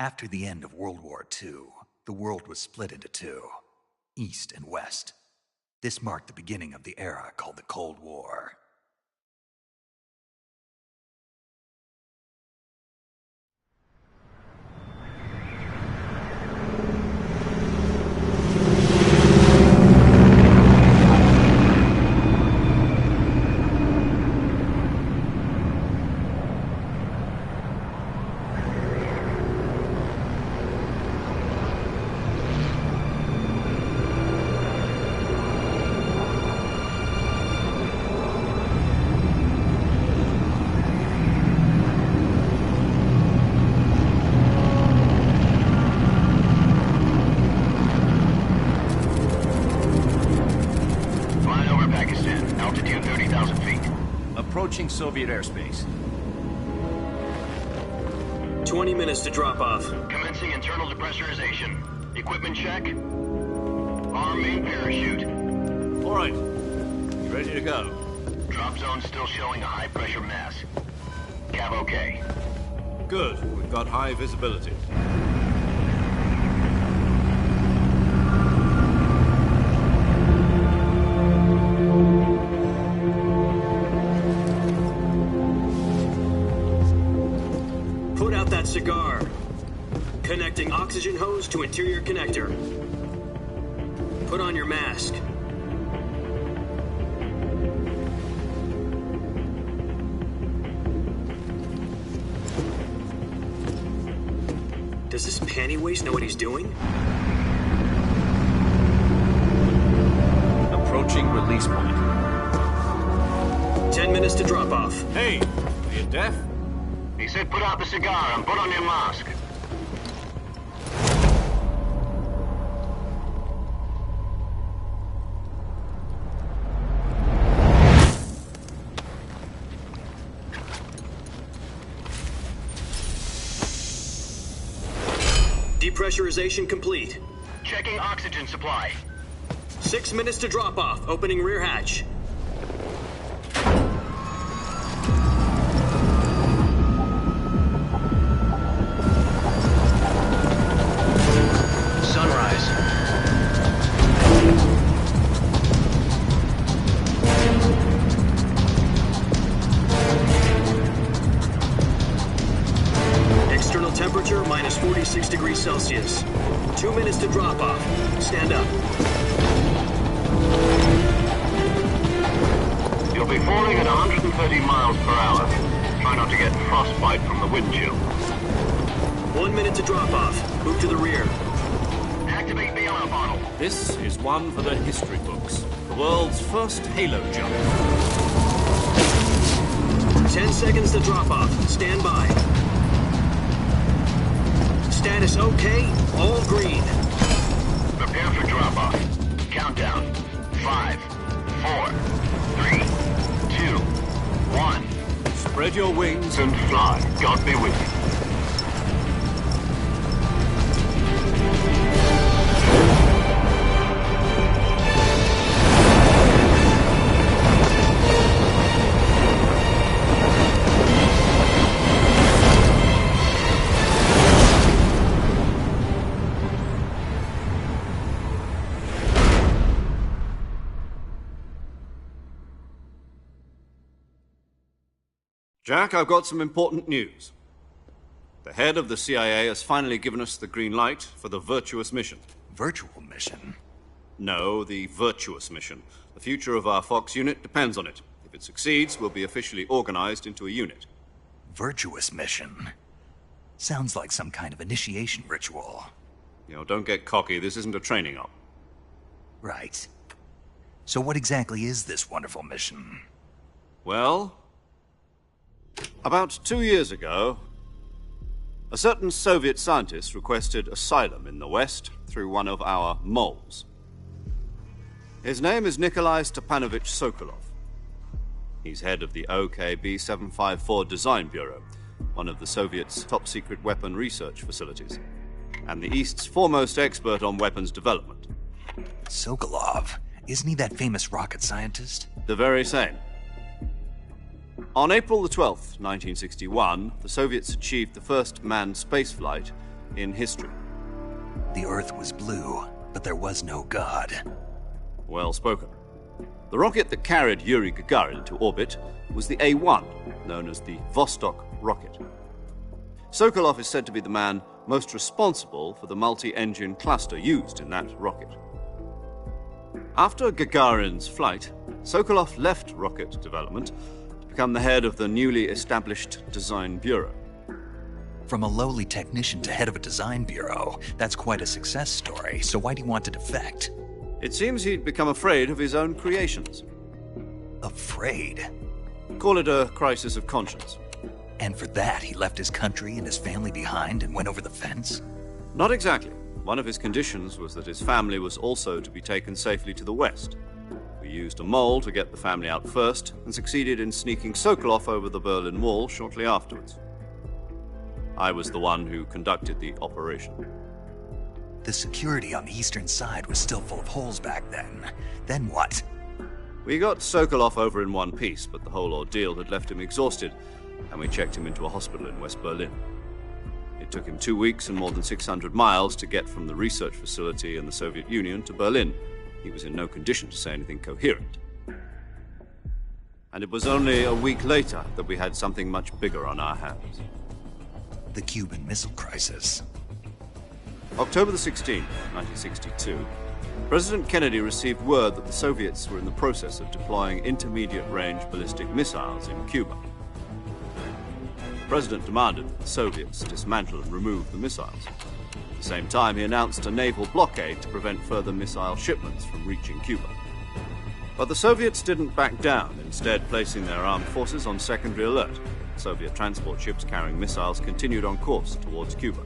After the end of World War II, the world was split into two, East and West. This marked the beginning of the era called the Cold War. Approaching Soviet airspace. 20 minutes to drop off. Commencing internal depressurization. Equipment check. Arm main parachute. All right. You ready to go? Drop zone still showing a high pressure mass. Cav okay. Good. We've got high visibility. Cigar. Connecting oxygen hose to interior connector. Put on your mask. Does this panty waste know what he's doing? Approaching release point. 10 minutes to drop off. Hey, are you deaf? He said put out the cigar and put on your mask. Depressurization complete. Checking oxygen supply. 6 minutes to drop off. Opening rear hatch. Temperature minus 46 degrees Celsius. 2 minutes to drop off. Stand up. You'll be falling at 130 miles per hour. Try not to get frostbite from the wind chill. 1 minute to drop off. Move to the rear. Activate bailout bottle. This is one for the history books. The world's first halo jump. 10 seconds to drop off. Stand by. Status okay, all green. Prepare for drop-off. Countdown. 5, 4, 3, 2, 1. Spread your wings And fly. God be with you. Jack, I've got some important news. The head of the CIA has finally given us the green light for the Virtuous mission. Virtual mission? No, the Virtuous mission. The future of our Fox unit depends on it. If it succeeds, we'll be officially organized into a unit. Virtuous mission? Sounds like some kind of initiation ritual. You know, don't get cocky. This isn't a training op. Right. So what exactly is this wonderful mission? Well, about 2 years ago, a certain Soviet scientist requested asylum in the West through one of our moles. His name is Nikolai Stepanovich Sokolov. He's head of the OKB-754 Design Bureau, one of the Soviets' top-secret weapon research facilities, and the East's foremost expert on weapons development. Sokolov? Isn't he that famous rocket scientist? The very same. On April the 12th, 1961, the Soviets achieved the first manned spaceflight in history. The Earth was blue, but there was no God. Well spoken. The rocket that carried Yuri Gagarin to orbit was the A-1, known as the Vostok rocket. Sokolov is said to be the man most responsible for the multi-engine cluster used in that rocket. After Gagarin's flight, Sokolov left rocket development to become the head of the newly established Design Bureau. From a lowly technician to head of a design bureau, that's quite a success story, so why do you want to defect? It seems he'd become afraid of his own creations. Afraid? Call it a crisis of conscience. And for that, he left his country and his family behind and went over the fence? Not exactly. One of his conditions was that his family was also to be taken safely to the west. We used a mole to get the family out first and succeeded in sneaking Sokolov over the Berlin Wall shortly afterwards. I was the one who conducted the operation. The security on the eastern side was still full of holes back then. Then what? We got Sokolov over in one piece, but the whole ordeal had left him exhausted, and we checked him into a hospital in West Berlin. It took him 2 weeks and more than 600 miles to get from the research facility in the Soviet Union to Berlin. He was in no condition to say anything coherent. And it was only a week later that we had something much bigger on our hands. The Cuban Missile Crisis. October the 16th, 1962, President Kennedy received word that the Soviets were in the process of deploying intermediate-range ballistic missiles in Cuba. The President demanded that the Soviets dismantle and remove the missiles. At the same time, he announced a naval blockade to prevent further missile shipments from reaching Cuba. But the Soviets didn't back down, instead placing their armed forces on secondary alert. Soviet transport ships carrying missiles continued on course towards Cuba.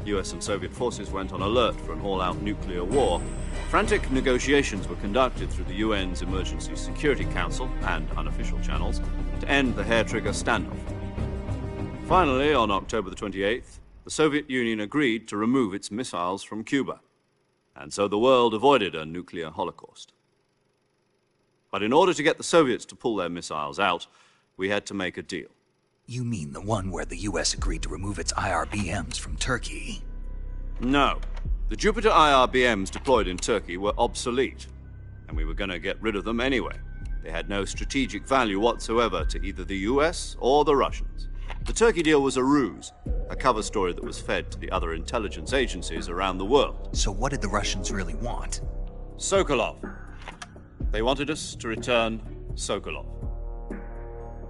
US and Soviet forces went on alert for an all-out nuclear war. Frantic negotiations were conducted through the UN's Emergency Security Council and unofficial channels to end the hair-trigger standoff. Finally, on October the 28th, the Soviet Union agreed to remove its missiles from Cuba. And so the world avoided a nuclear holocaust. But in order to get the Soviets to pull their missiles out, we had to make a deal. You mean the one where the US agreed to remove its IRBMs from Turkey? No. The Jupiter IRBMs deployed in Turkey were obsolete, and we were going to get rid of them anyway. They had no strategic value whatsoever to either the US or the Russians. The Turkey deal was a ruse, a cover story that was fed to the other intelligence agencies around the world. So what did the Russians really want? Sokolov. They wanted us to return Sokolov.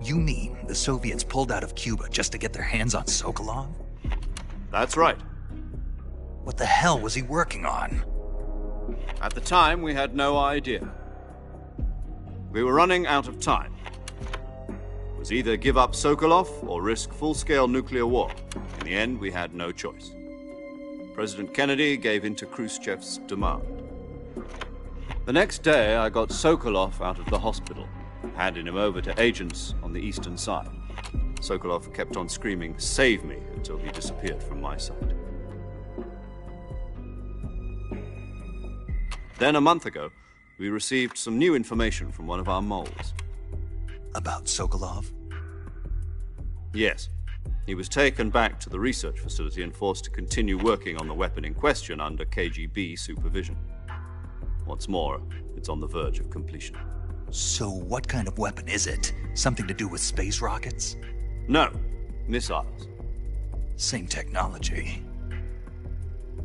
You mean the Soviets pulled out of Cuba just to get their hands on Sokolov? That's right. What the hell was he working on? At the time, we had no idea. We were running out of time. It was either give up Sokolov or risk full-scale nuclear war. In the end, we had no choice. President Kennedy gave in to Khrushchev's demand. The next day, I got Sokolov out of the hospital, handing him over to agents on the eastern side. Sokolov kept on screaming, "Save me," until he disappeared from my sight. Then, a month ago, we received some new information from one of our moles. About Sokolov? Yes. He was taken back to the research facility and forced to continue working on the weapon in question under KGB supervision. What's more, it's on the verge of completion. So what kind of weapon is it? Something to do with space rockets? No, missiles. Same technology.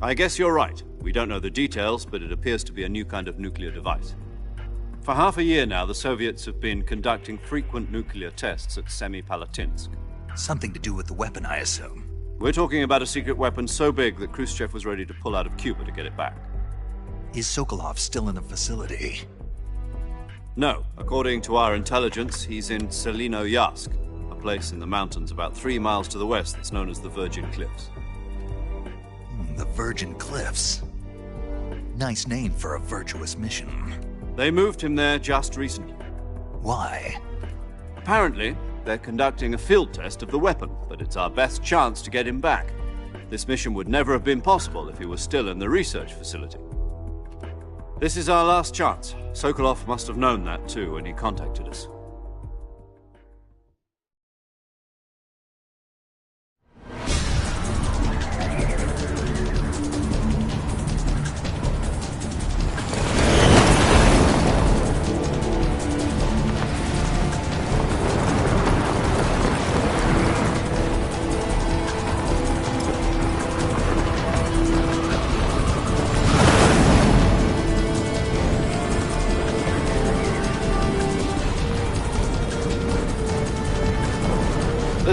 I guess you're right. We don't know the details, but it appears to be a new kind of nuclear device. For half a year now, the Soviets have been conducting frequent nuclear tests at Semipalatinsk. Something to do with the weapon, I assume. We're talking about a secret weapon so big that Khrushchev was ready to pull out of Cuba to get it back. Is Sokolov still in the facility? No. According to our intelligence, he's in Selinoyarsk, a place in the mountains about 3 miles to the west that's known as the Virgin Cliffs. The Virgin Cliffs. Nice name for a virtuous mission. They moved him there just recently. Why? Apparently, they're conducting a field test of the weapon, but it's our best chance to get him back. This mission would never have been possible if he was still in the research facility. This is our last chance. Sokolov must have known that too when he contacted us.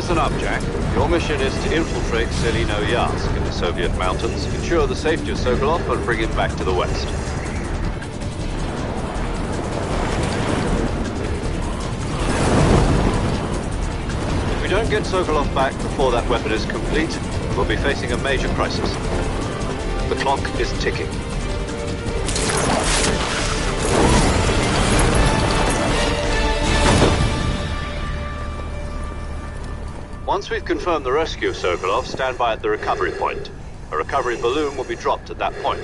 Listen up, Jack. Your mission is to infiltrate Selino-Yarsk in the Soviet mountains, ensure the safety of Sokolov, and bring him back to the west. If we don't get Sokolov back before that weapon is complete, we'll be facing a major crisis. The clock is ticking. Once we've confirmed the rescue of Sokolov, stand by at the recovery point. A recovery balloon will be dropped at that point.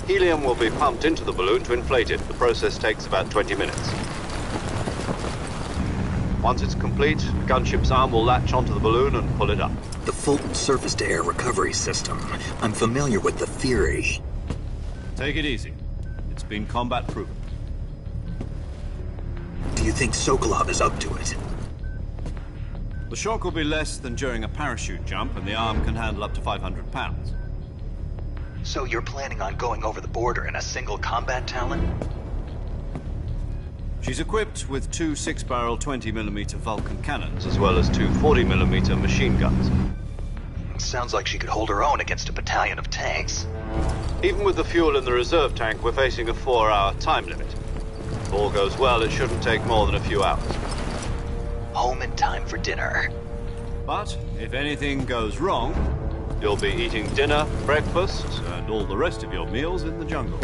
Helium will be pumped into the balloon to inflate it. The process takes about 20 minutes. Once it's complete, the gunship's arm will latch onto the balloon and pull it up. The Fulton surface-to-air recovery system. I'm familiar with the theory. Take it easy. It's been combat-proven. Do you think Sokolov is up to it? The shock will be less than during a parachute jump, and the arm can handle up to 500 pounds. So you're planning on going over the border in a single combat Talon? She's equipped with two 6-barrel 20mm Vulcan cannons, as well as two 40mm machine guns. Sounds like she could hold her own against a battalion of tanks. Even with the fuel in the reserve tank, we're facing a 4-hour time limit. If all goes well, it shouldn't take more than a few hours. Home in time for dinner. But if anything goes wrong, you'll be eating dinner, breakfast, and all the rest of your meals in the jungle.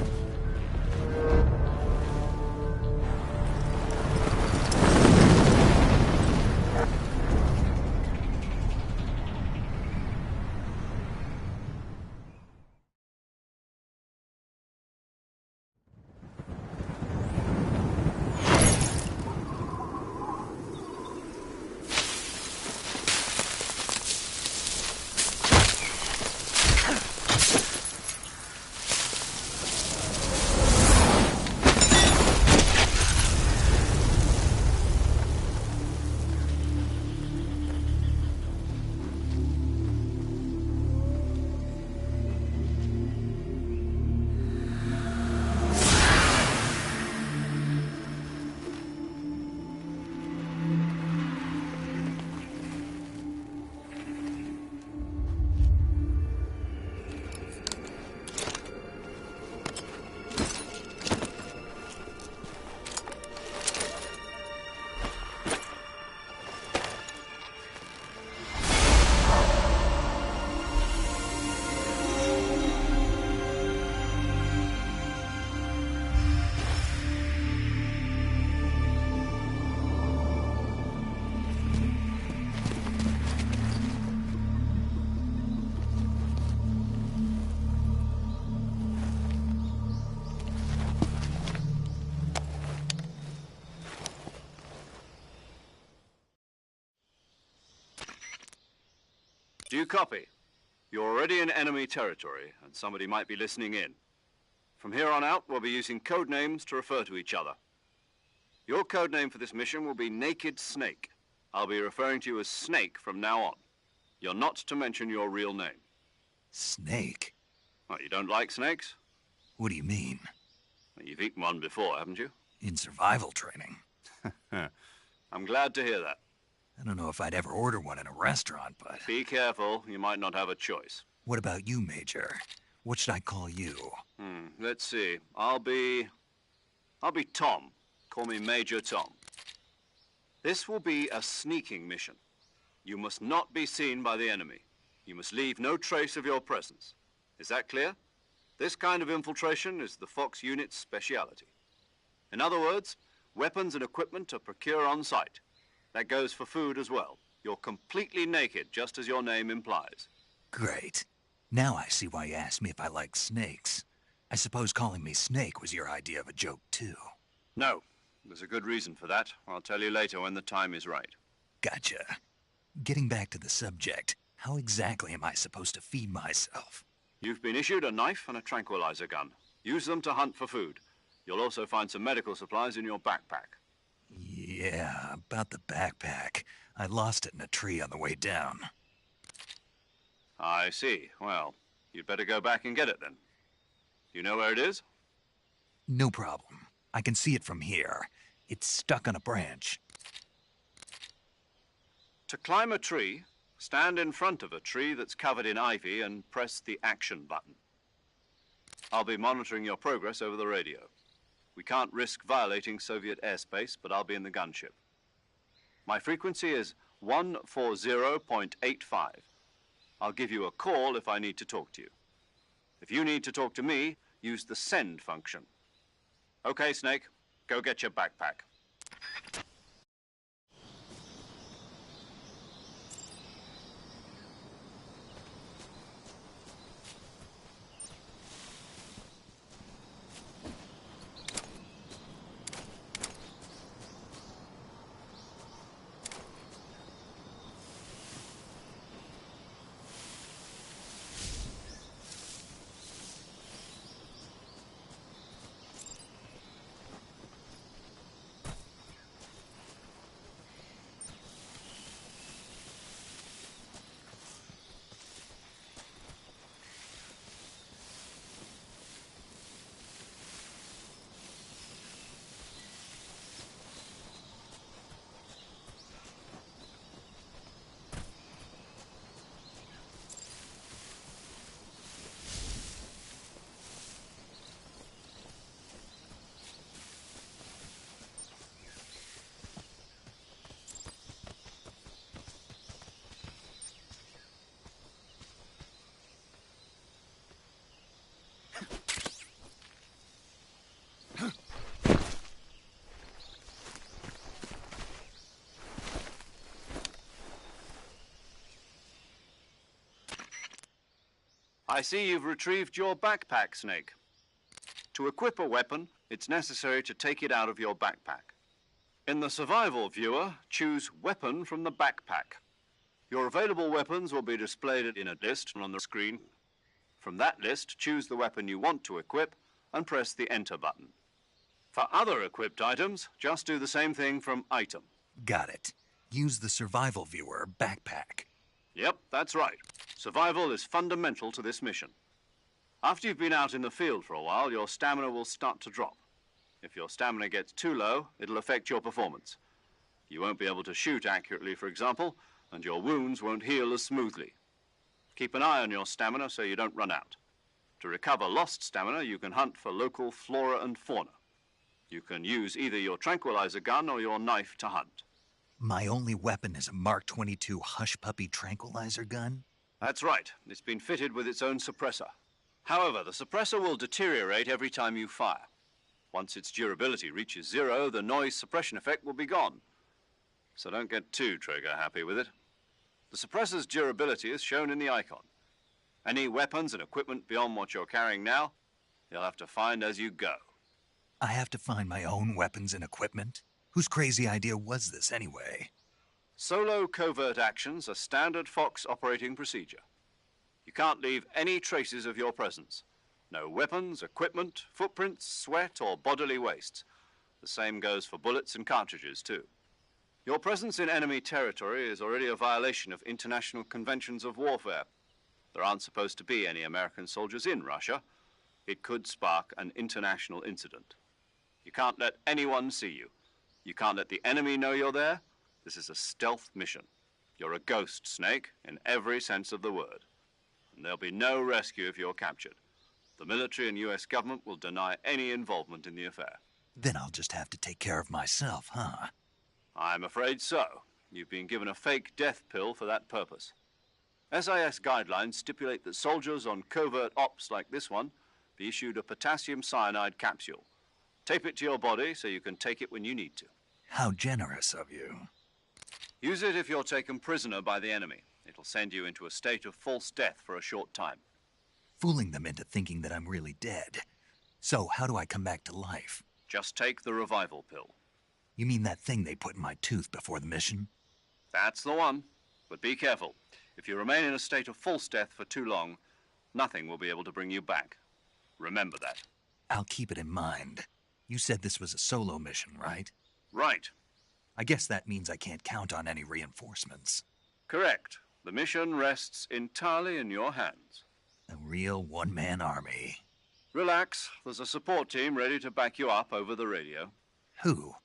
Do you copy? You're already in enemy territory, and somebody might be listening in. From here on out, we'll be using code names to refer to each other. Your code name for this mission will be Naked Snake. I'll be referring to you as Snake from now on. You're not to mention your real name. Snake? Well, you don't like snakes? What do you mean? Well, you've eaten one before, haven't you? In survival training. I'm glad to hear that. I don't know if I'd ever order one in a restaurant, but... Be careful, you might not have a choice. What about you, Major? What should I call you? Let's see. I'll be Tom. Call me Major Tom. This will be a sneaking mission. You must not be seen by the enemy. You must leave no trace of your presence. Is that clear? This kind of infiltration is the Fox unit's speciality. In other words, weapons and equipment are procured on site. That goes for food as well. You're completely naked, just as your name implies. Great. Now I see why you asked me if I like snakes. I suppose calling me Snake was your idea of a joke, too. No. There's a good reason for that. I'll tell you later when the time is right. Gotcha. Getting back to the subject, how exactly am I supposed to feed myself? You've been issued a knife and a tranquilizer gun. Use them to hunt for food. You'll also find some medical supplies in your backpack. Yeah, about the backpack. I lost it in a tree on the way down. I see. Well, you'd better go back and get it then. You know where it is? No problem. I can see it from here. It's stuck on a branch. To climb a tree, stand in front of a tree that's covered in ivy and press the action button. I'll be monitoring your progress over the radio. We can't risk violating Soviet airspace, but I'll be in the gunship. My frequency is 140.85. I'll give you a call if I need to talk to you. If you need to talk to me, use the send function. Okay, Snake, go get your backpack. I see you've retrieved your backpack, Snake. To equip a weapon, it's necessary to take it out of your backpack. In the survival viewer, choose Weapon from the backpack. Your available weapons will be displayed in a list on the screen. From that list, choose the weapon you want to equip and press the Enter button. For other equipped items, just do the same thing from Item. Got it. Use the survival viewer backpack. Yep, that's right. Survival is fundamental to this mission. After you've been out in the field for a while, your stamina will start to drop. If your stamina gets too low, it'll affect your performance. You won't be able to shoot accurately, for example, and your wounds won't heal as smoothly. Keep an eye on your stamina so you don't run out. To recover lost stamina, you can hunt for local flora and fauna. You can use either your tranquilizer gun or your knife to hunt. My only weapon is a Mark 22 Hush Puppy tranquilizer gun? That's right. It's been fitted with its own suppressor. However, the suppressor will deteriorate every time you fire. Once its durability reaches 0, the noise suppression effect will be gone. So don't get too trigger-happy with it. The suppressor's durability is shown in the icon. Any weapons and equipment beyond what you're carrying now, you'll have to find as you go. I have to find my own weapons and equipment? Whose crazy idea was this, anyway? Solo covert actions are standard Fox operating procedure. You can't leave any traces of your presence. No weapons, equipment, footprints, sweat, or bodily wastes. The same goes for bullets and cartridges, too. Your presence in enemy territory is already a violation of international conventions of warfare. There aren't supposed to be any American soldiers in Russia. It could spark an international incident. You can't let anyone see you. You can't let the enemy know you're there. This is a stealth mission. You're a ghost, Snake, in every sense of the word. And there'll be no rescue if you're captured. The military and U.S. government will deny any involvement in the affair. Then I'll just have to take care of myself, huh? I'm afraid so. You've been given a fake death pill for that purpose. SIS guidelines stipulate that soldiers on covert ops like this one be issued a potassium cyanide capsule. Tape it to your body so you can take it when you need to. How generous of you. Use it if you're taken prisoner by the enemy. It'll send you into a state of false death for a short time. Fooling them into thinking that I'm really dead. So, how do I come back to life? Just take the revival pill. You mean that thing they put in my tooth before the mission? That's the one. But be careful. If you remain in a state of false death for too long, nothing will be able to bring you back. Remember that. I'll keep it in mind. You said this was a solo mission, right? Right. I guess that means I can't count on any reinforcements. Correct. The mission rests entirely in your hands. A real one-man army. Relax. There's a support team ready to back you up over the radio. Who?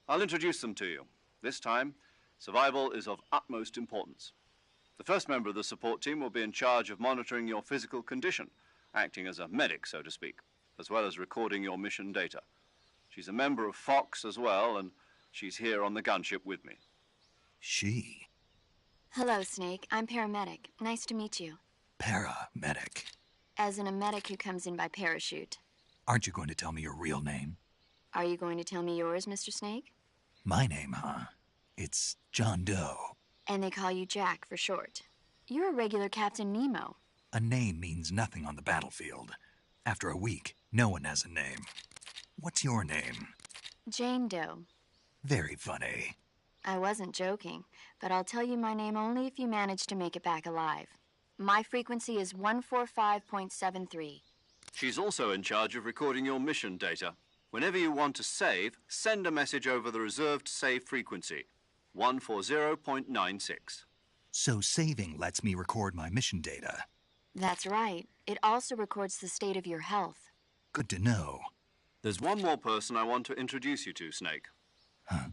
I'll introduce them to you. This time, Survival is of utmost importance. The first member of the support team will be in charge of monitoring your physical condition, acting as a medic, so to speak, as well as recording your mission data. She's a member of Fox as well, and she's here on the gunship with me. She? Hello, Snake. I'm paramedic. Nice to meet you. Paramedic. As in a medic who comes in by parachute. Aren't you going to tell me your real name? Are you going to tell me yours, Mr. Snake? My name, huh? It's John Doe. And they call you Jack for short. You're a regular Captain Nemo. A name means nothing on the battlefield. After a week, no one has a name. What's your name? Jane Doe. Very funny. I wasn't joking, but I'll tell you my name only if you manage to make it back alive. My frequency is 145.73. She's also in charge of recording your mission data. Whenever you want to save, send a message over the reserved save frequency, 140.96. So saving lets me record my mission data. That's right. It also records the state of your health. Good to know. There's one more person I want to introduce you to, Snake. Huh?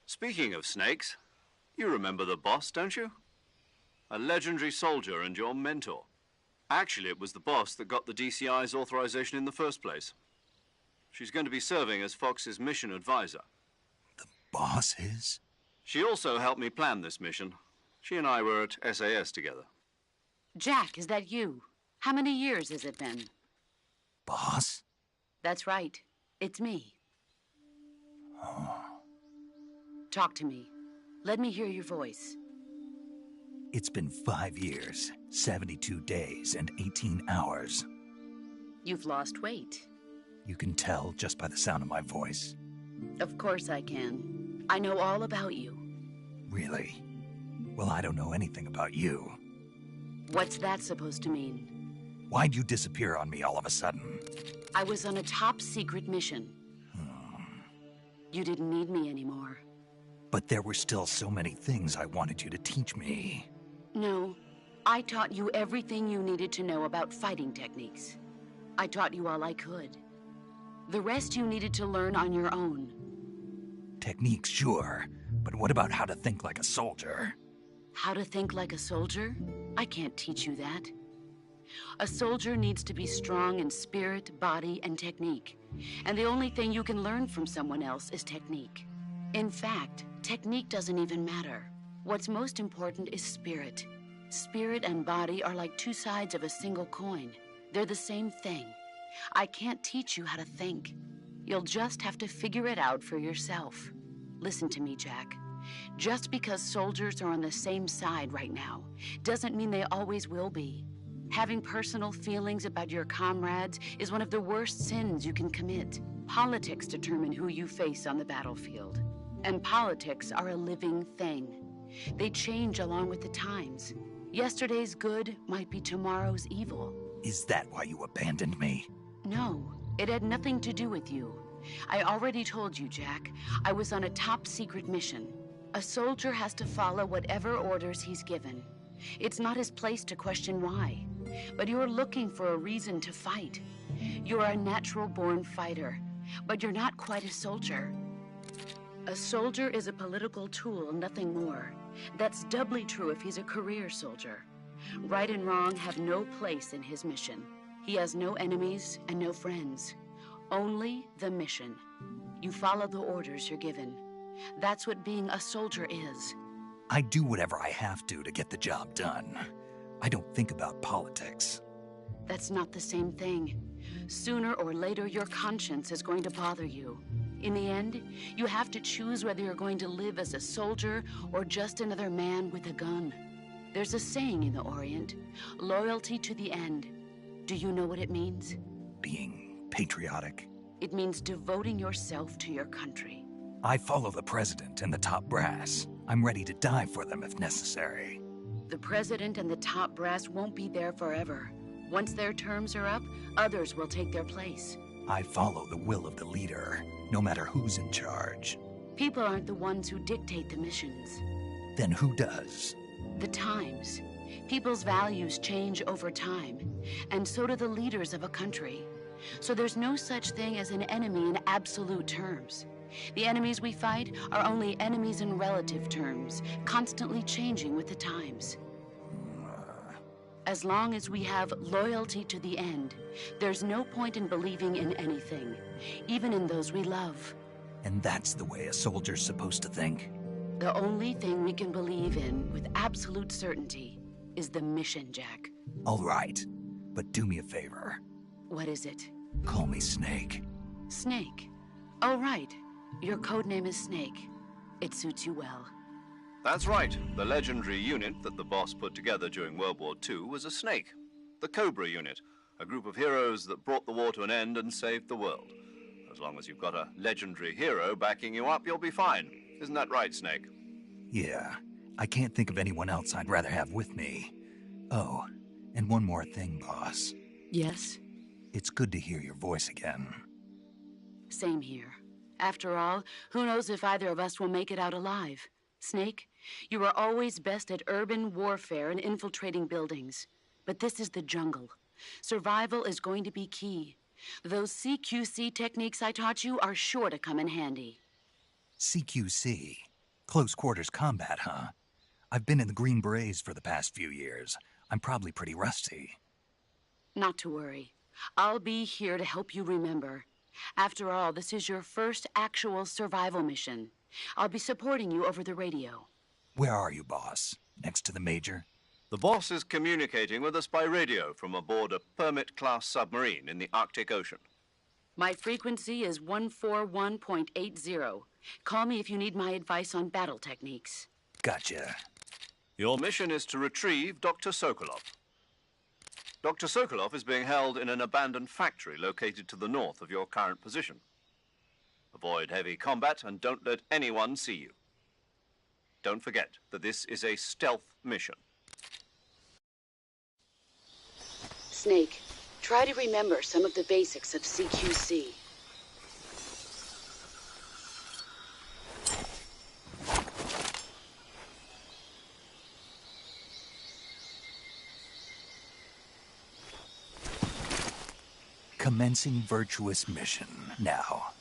Speaking of snakes, you remember the boss, don't you? A legendary soldier and your mentor. Actually, it was the boss that got the DCI's authorization in the first place. She's going to be serving as Fox's mission advisor. The boss is? She also helped me plan this mission. She and I were at SAS together. Jack, is that you? How many years has it been? Boss? That's right. It's me. Oh. Talk to me. Let me hear your voice. It's been 5 years, 72 days, and 18 hours. You've lost weight. You can tell just by the sound of my voice. Of course I can. I know all about you. Really? Well, I don't know anything about you. What's that supposed to mean? Why'd you disappear on me all of a sudden? I was on a top-secret mission. You didn't need me anymore. But there were still so many things I wanted you to teach me. No, I taught you everything you needed to know about fighting techniques. I taught you all I could. The rest you needed to learn on your own. Techniques, sure. But what about how to think like a soldier? How to think like a soldier? I can't teach you that. A soldier needs to be strong in spirit, body, and technique. And the only thing you can learn from someone else is technique. In fact, technique doesn't even matter. What's most important is spirit. Spirit and body are like two sides of a single coin. They're the same thing. I can't teach you how to think. You'll just have to figure it out for yourself. Listen to me, Jack. Just because soldiers are on the same side right now doesn't mean they always will be. Having personal feelings about your comrades is one of the worst sins you can commit. Politics determine who you face on the battlefield. And politics are a living thing. They change along with the times. Yesterday's good might be tomorrow's evil. Is that why you abandoned me? No, it had nothing to do with you. I already told you, Jack. I was on a top-secret mission. A soldier has to follow whatever orders he's given. It's not his place to question why. But you're looking for a reason to fight. You're a natural-born fighter, but you're not quite a soldier. A soldier is a political tool, nothing more. That's doubly true if he's a career soldier. Right and wrong have no place in his mission. He has no enemies and no friends. Only the mission. You follow the orders you're given. That's what being a soldier is. I do whatever I have to get the job done. I don't think about politics. That's not the same thing. Sooner or later, your conscience is going to bother you. In the end, you have to choose whether you're going to live as a soldier or just another man with a gun. There's a saying in the Orient, loyalty to the end. Do you know what it means? Being patriotic. It means devoting yourself to your country. I follow the president and the top brass. I'm ready to die for them if necessary. The president and the top brass won't be there forever. Once their terms are up, others will take their place. I follow the will of the leader, no matter who's in charge. People aren't the ones who dictate the missions. Then who does? The times. People's values change over time, and so do the leaders of a country. So there's no such thing as an enemy in absolute terms. The enemies we fight are only enemies in relative terms, constantly changing with the times. As long as we have loyalty to the end, there's no point in believing in anything, even in those we love. And that's the way a soldier's supposed to think? The only thing we can believe in with absolute certainty is the mission, Jack. All right, but do me a favor. What is it? Call me Snake. Snake. Oh, right. Your codename is Snake. It suits you well. That's right. The legendary unit that the boss put together during World War II was a snake. The Cobra unit, a group of heroes that brought the war to an end and saved the world. As long as you've got a legendary hero backing you up, you'll be fine. Isn't that right, Snake? Yeah, I can't think of anyone else I'd rather have with me. Oh, and one more thing, boss. Yes? It's good to hear your voice again. Same here. After all, who knows if either of us will make it out alive? Snake, you are always best at urban warfare and infiltrating buildings. But this is the jungle. Survival is going to be key. Those CQC techniques I taught you are sure to come in handy. CQC? Close quarters combat, huh? I've been in the Green Berets for the past few years. I'm probably pretty rusty. Not to worry. I'll be here to help you remember. After all, this is your first actual survival mission. I'll be supporting you over the radio. Where are you, boss? Next to the Major? The boss is communicating with us by radio from aboard a Permit-class submarine in the Arctic Ocean. My frequency is 141.80. Call me if you need my advice on battle techniques. Gotcha. Your mission is to retrieve Dr. Sokolov. Dr. Sokolov is being held in an abandoned factory located to the north of your current position. Avoid heavy combat and don't let anyone see you. Don't forget that this is a stealth mission. Snake, try to remember some of the basics of CQC. Commencing virtuous mission now.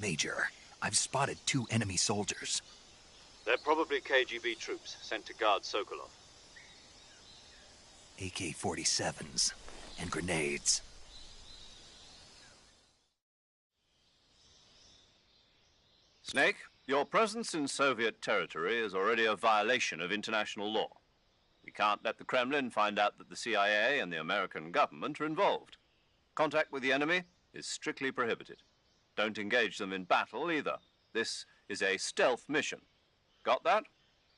Major, I've spotted 2 enemy soldiers. They're probably KGB troops sent to guard Sokolov. AK-47s and grenades. Snake, your presence in Soviet territory is already a violation of international law. We can't let the Kremlin find out that the CIA and the American government are involved. Contact with the enemy is strictly prohibited. Don't engage them in battle either. This is a stealth mission. Got that?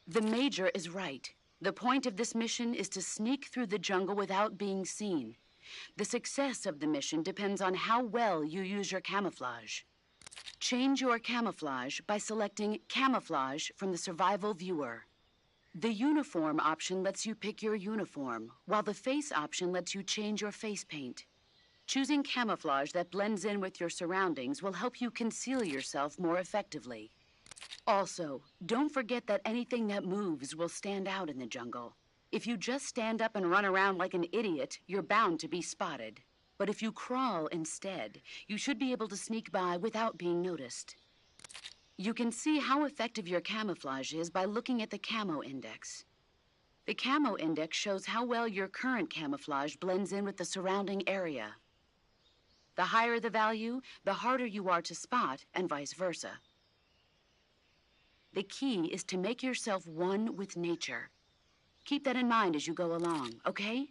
The Major is right. The point of this mission is to sneak through the jungle without being seen. The success of the mission depends on how well you use your camouflage. Change your camouflage by selecting Camouflage from the Survival Viewer. The Uniform option lets you pick your uniform, while the Face option lets you change your face paint. Choosing camouflage that blends in with your surroundings will help you conceal yourself more effectively. Also, don't forget that anything that moves will stand out in the jungle. If you just stand up and run around like an idiot, you're bound to be spotted. But if you crawl instead, you should be able to sneak by without being noticed. You can see how effective your camouflage is by looking at the Camo Index. The Camo Index shows how well your current camouflage blends in with the surrounding area. The higher the value, the harder you are to spot, and vice versa. The key is to make yourself one with nature. Keep that in mind as you go along, okay?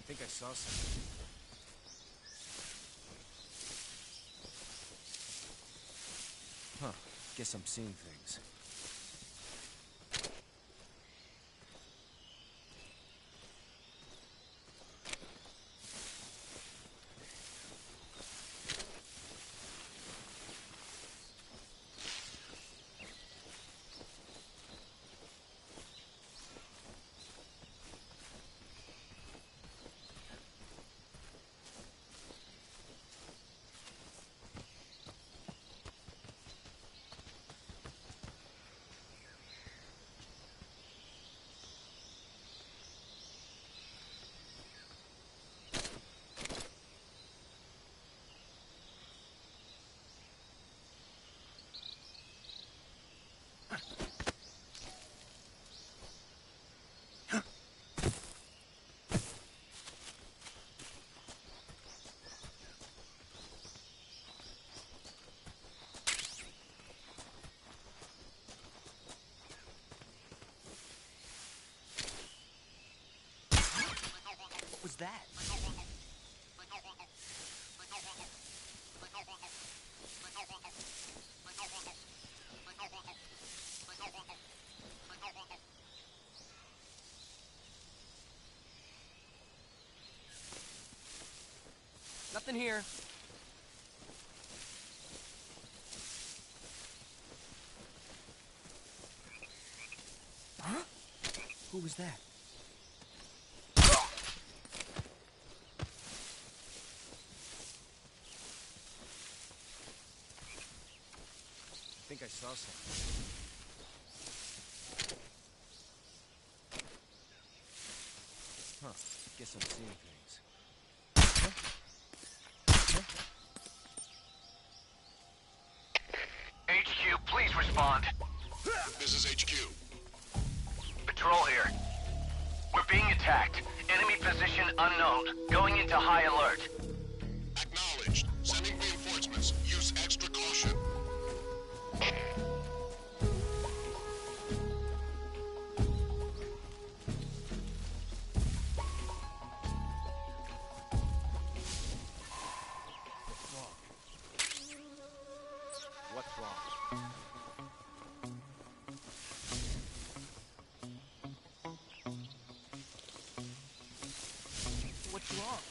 I think I saw something. Huh. Guess I'm seeing things. Nothing here. Huh? Who was that? I think I saw something. Huh. Guess I'm seeing things. Huh? Huh? HQ, please respond. This is HQ. Patrol here. We're being attacked. Enemy position unknown. Going into high alert. Acknowledged. Sending reinforcements. Use extra caution. What's wrong? What's wrong?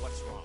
What's wrong?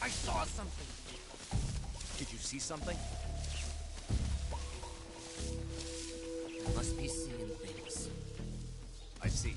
I saw something. Did you see something? Must be seeing things. I see.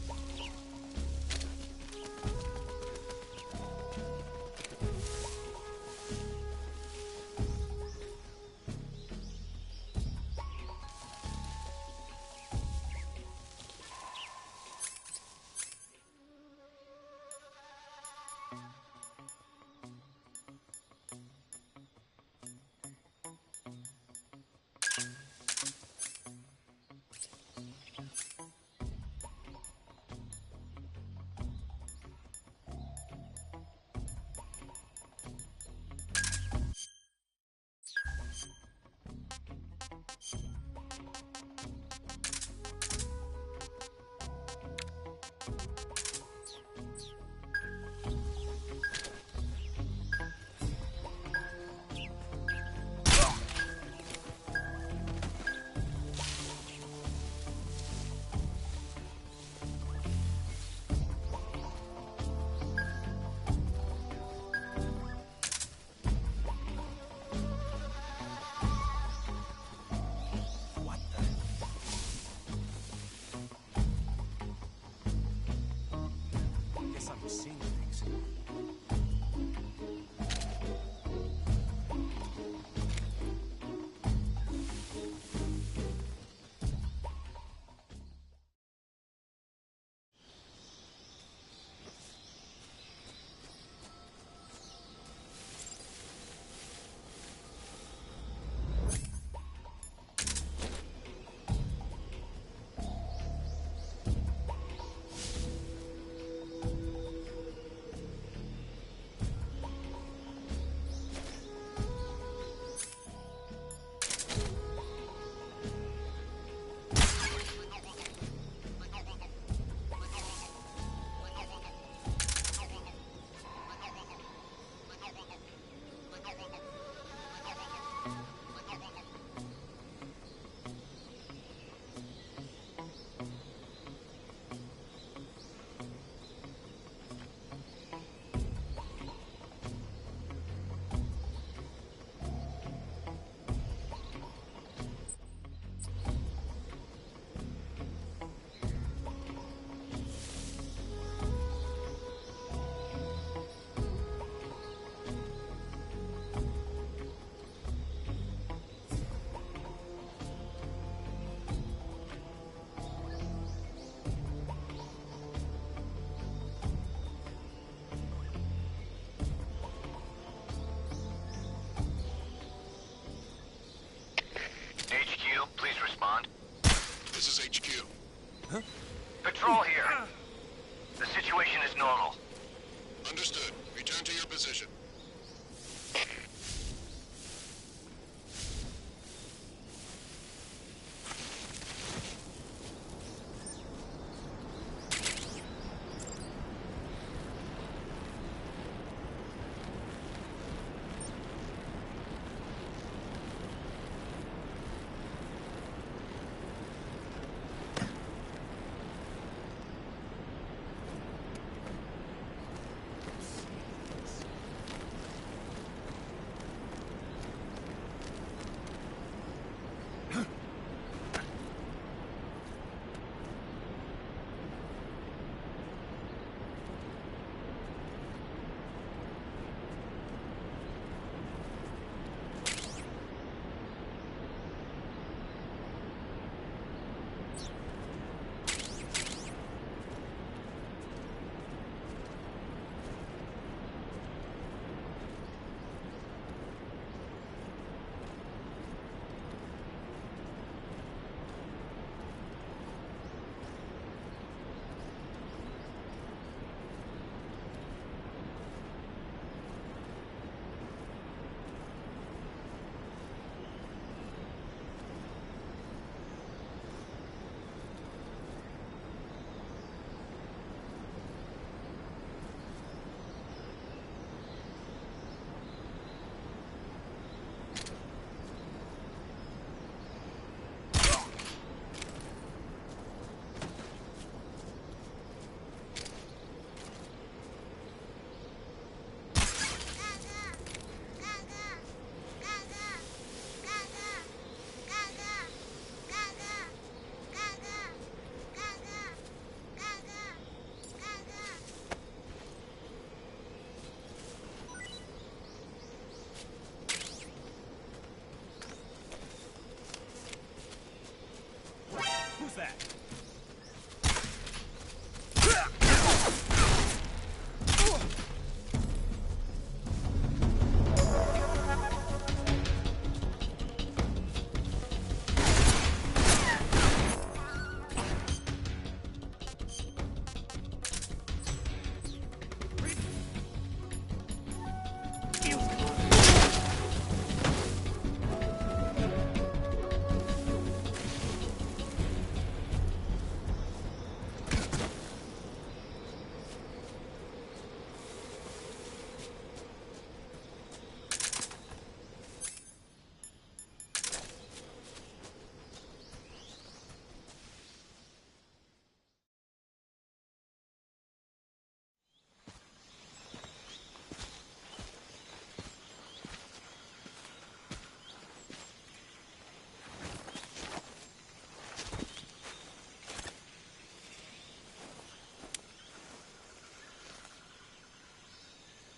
effect.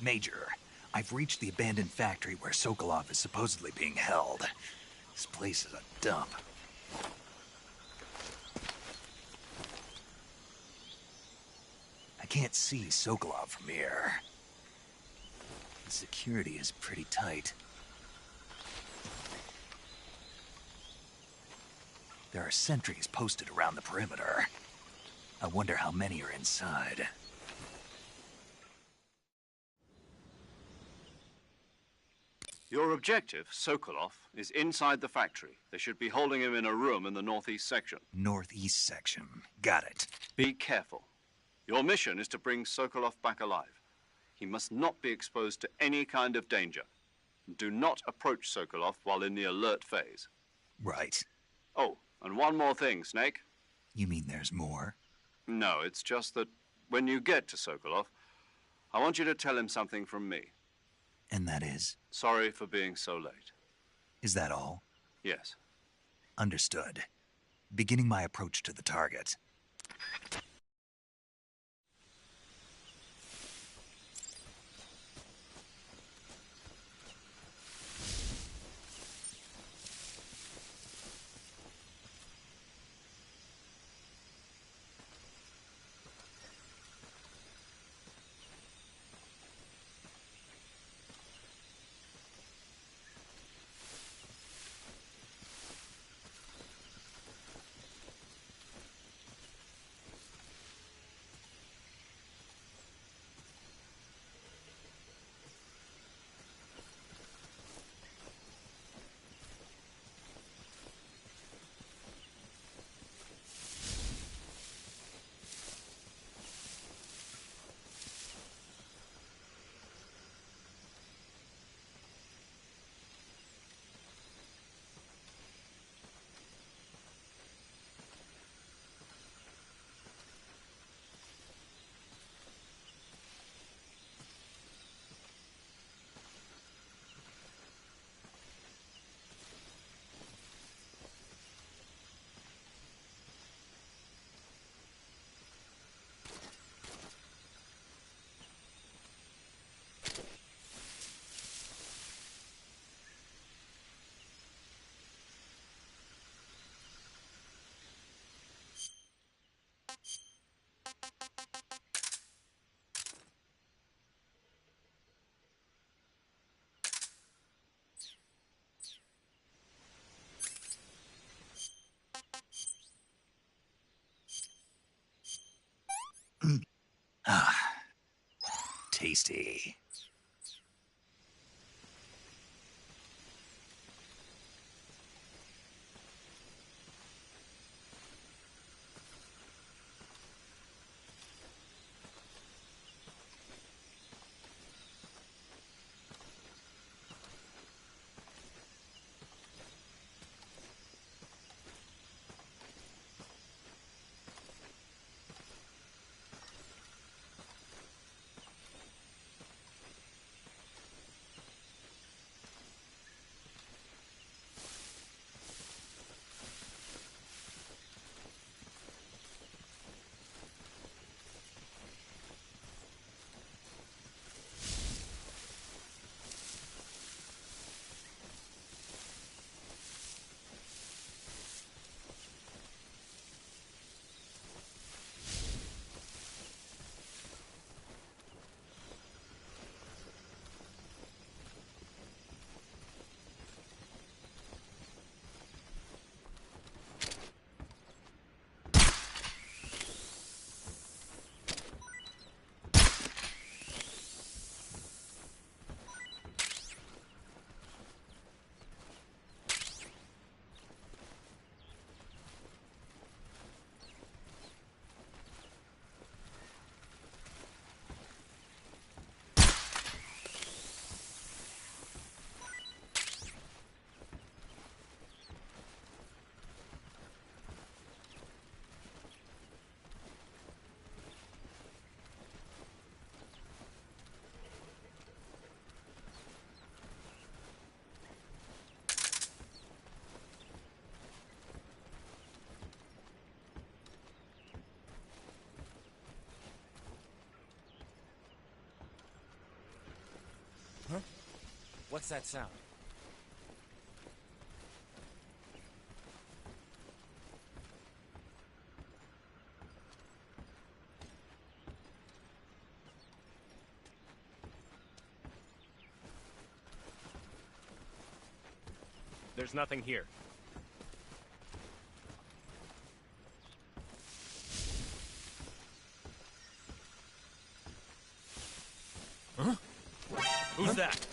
Major, I've reached the abandoned factory where Sokolov is supposedly being held. This place is a dump. I can't see Sokolov from here. The security is pretty tight. There are sentries posted around the perimeter. I wonder how many are inside. Your objective, Sokolov, is inside the factory. They should be holding him in a room in the northeast section. Northeast section. Got it. Be careful. Your mission is to bring Sokolov back alive. He must not be exposed to any kind of danger. Do not approach Sokolov while in the alert phase. Right. Oh, and one more thing, Snake. You mean there's more? No, it's just that when you get to Sokolov, I want you to tell him something from me. And that is? Sorry for being so late. Is that all? Yes. Understood. Beginning my approach to the target. Tasty. What's that sound? There's nothing here. Huh? Who's that?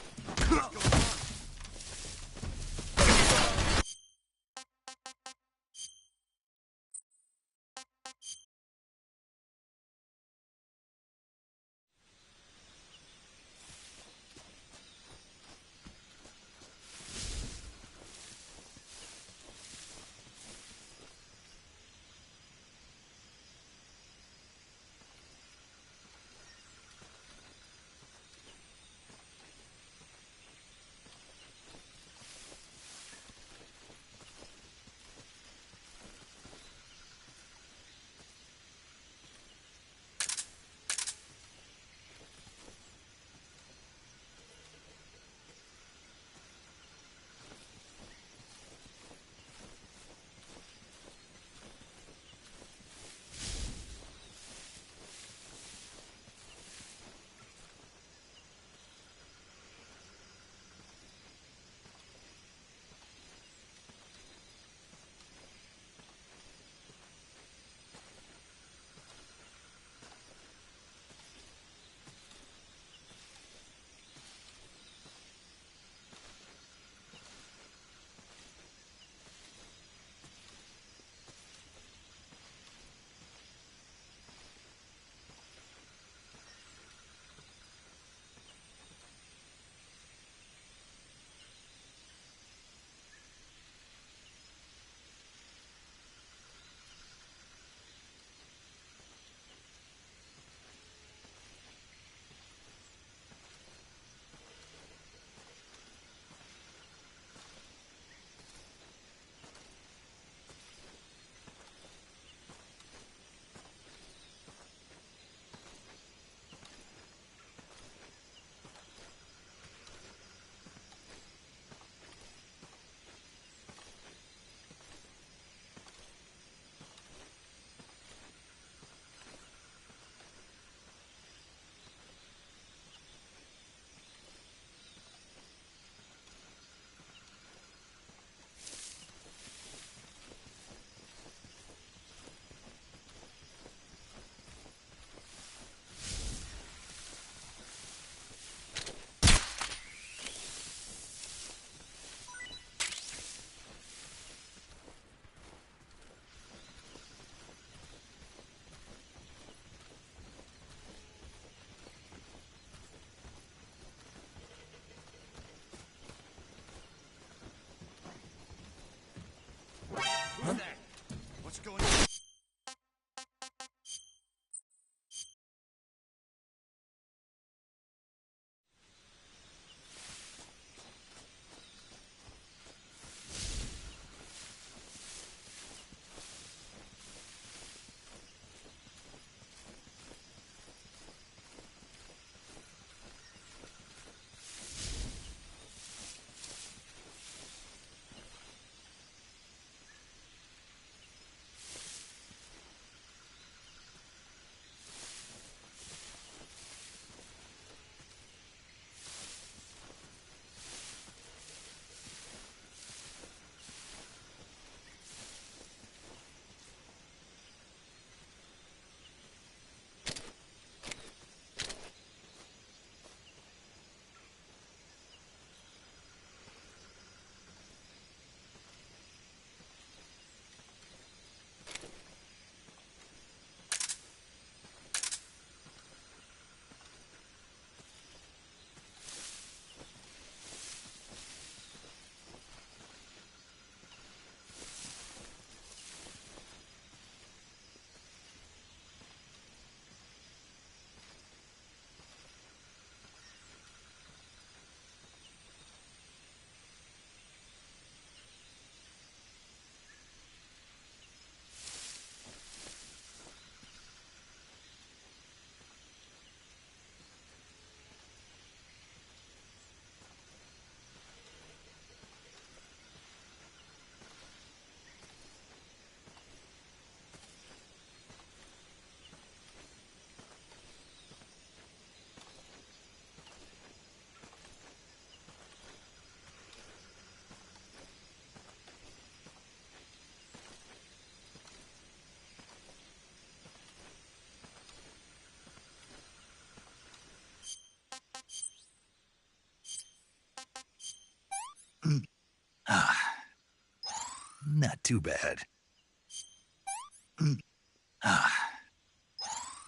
not too bad.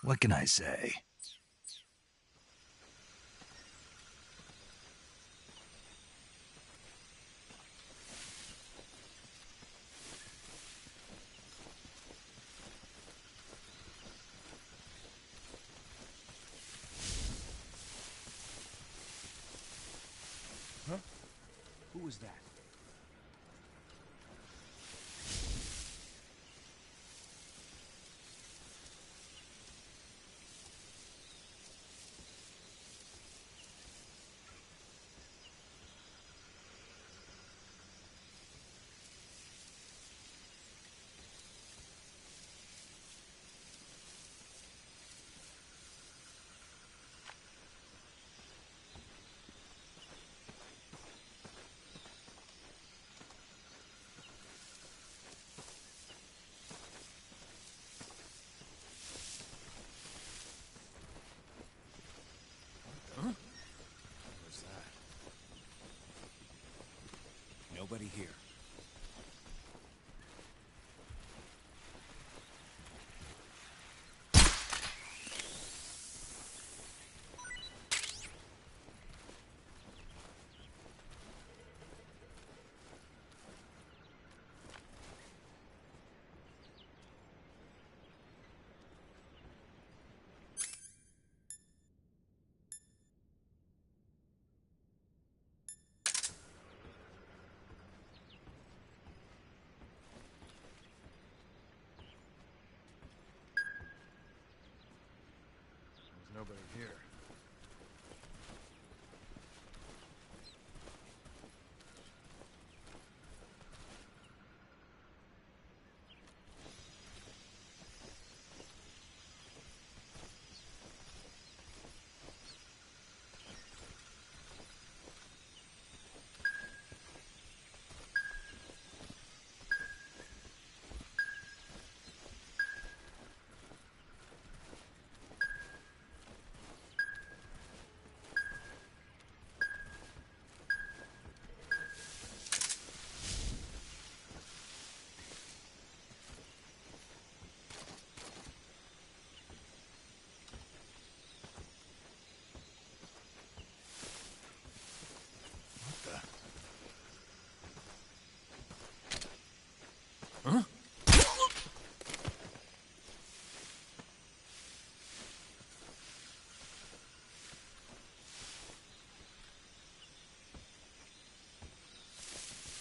What can I say? Huh? Who was that? Nobody here. There's nobody here. Huh?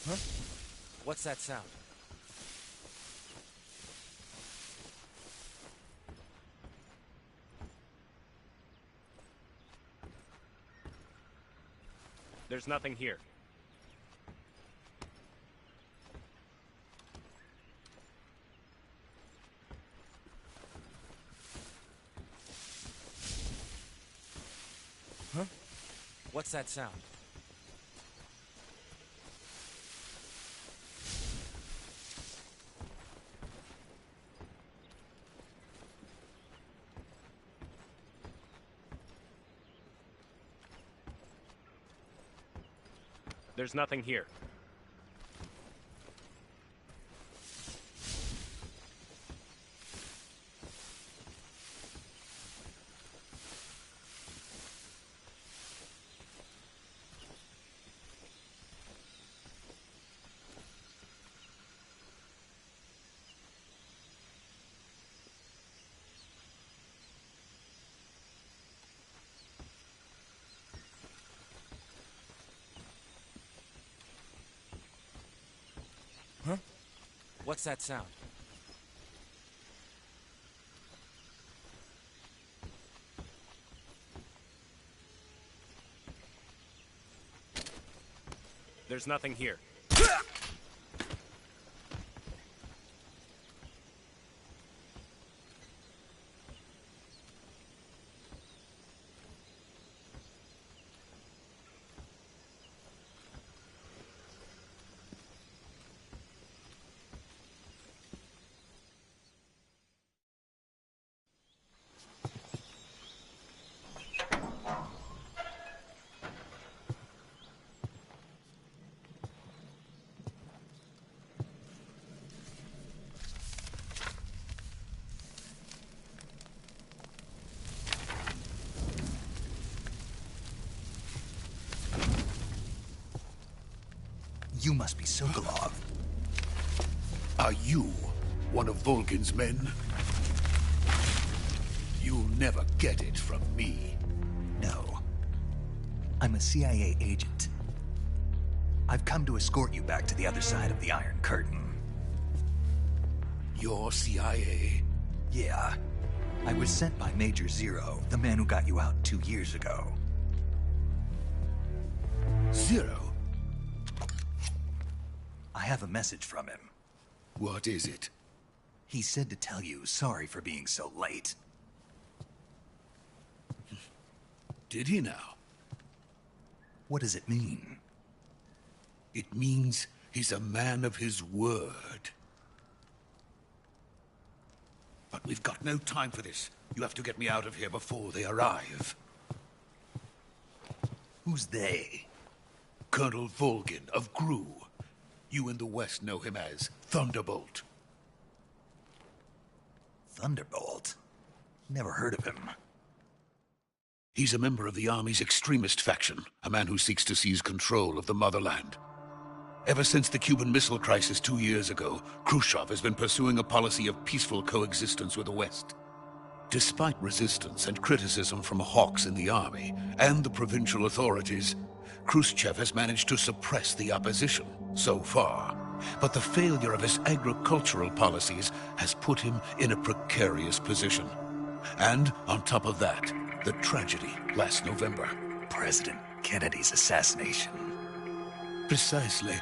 Huh? What's that sound? There's nothing here. Huh? What's that sound? There's nothing here. Huh? What's that sound? There's nothing here. must be Sokolov. Are you one of Volgin's men? You'll never get it from me. No. I'm a CIA agent. I've come to escort you back to the other side of the Iron Curtain. You're CIA? Yeah. I was sent by Major Zero, the man who got you out 2 years ago. Zero? I have a message from him. What is it? He said to tell you sorry for being so late. Did he now? What does it mean? It means he's a man of his word. But we've got no time for this. You have to get me out of here before they arrive. Who's they? Colonel Volgin of GRU. You in the West know him as Thunderbolt. Thunderbolt? Never heard of him. He's a member of the Army's extremist faction, a man who seeks to seize control of the motherland. Ever since the Cuban Missile Crisis 2 years ago, Khrushchev has been pursuing a policy of peaceful coexistence with the West. Despite resistance and criticism from hawks in the Army and the provincial authorities, Khrushchev has managed to suppress the opposition so far. But the failure of his agricultural policies has put him in a precarious position. And on top of that, the tragedy last November. President Kennedy's assassination. Precisely.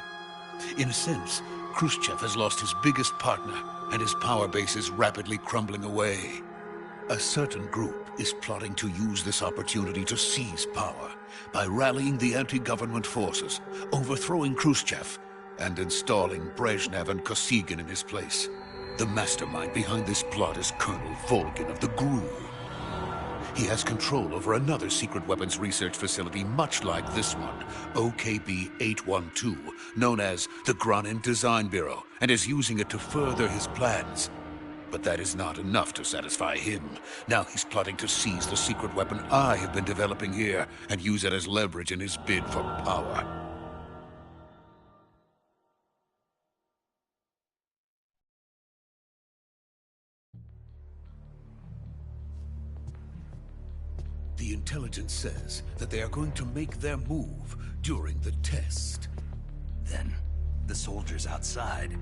In a sense, Khrushchev has lost his biggest partner, and his power base is rapidly crumbling away. A certain group is plotting to use this opportunity to seize power by rallying the anti-government forces, overthrowing Khrushchev, and installing Brezhnev and Kosygin in his place. The mastermind behind this plot is Colonel Volgin of the GRU. He has control over another secret weapons research facility much like this one, OKB-812, known as the Granin Design Bureau, and is using it to further his plans. But that is not enough to satisfy him. Now he's plotting to seize the secret weapon I have been developing here and use it as leverage in his bid for power. The intelligence says that they are going to make their move during the test. Then, the soldiers outside.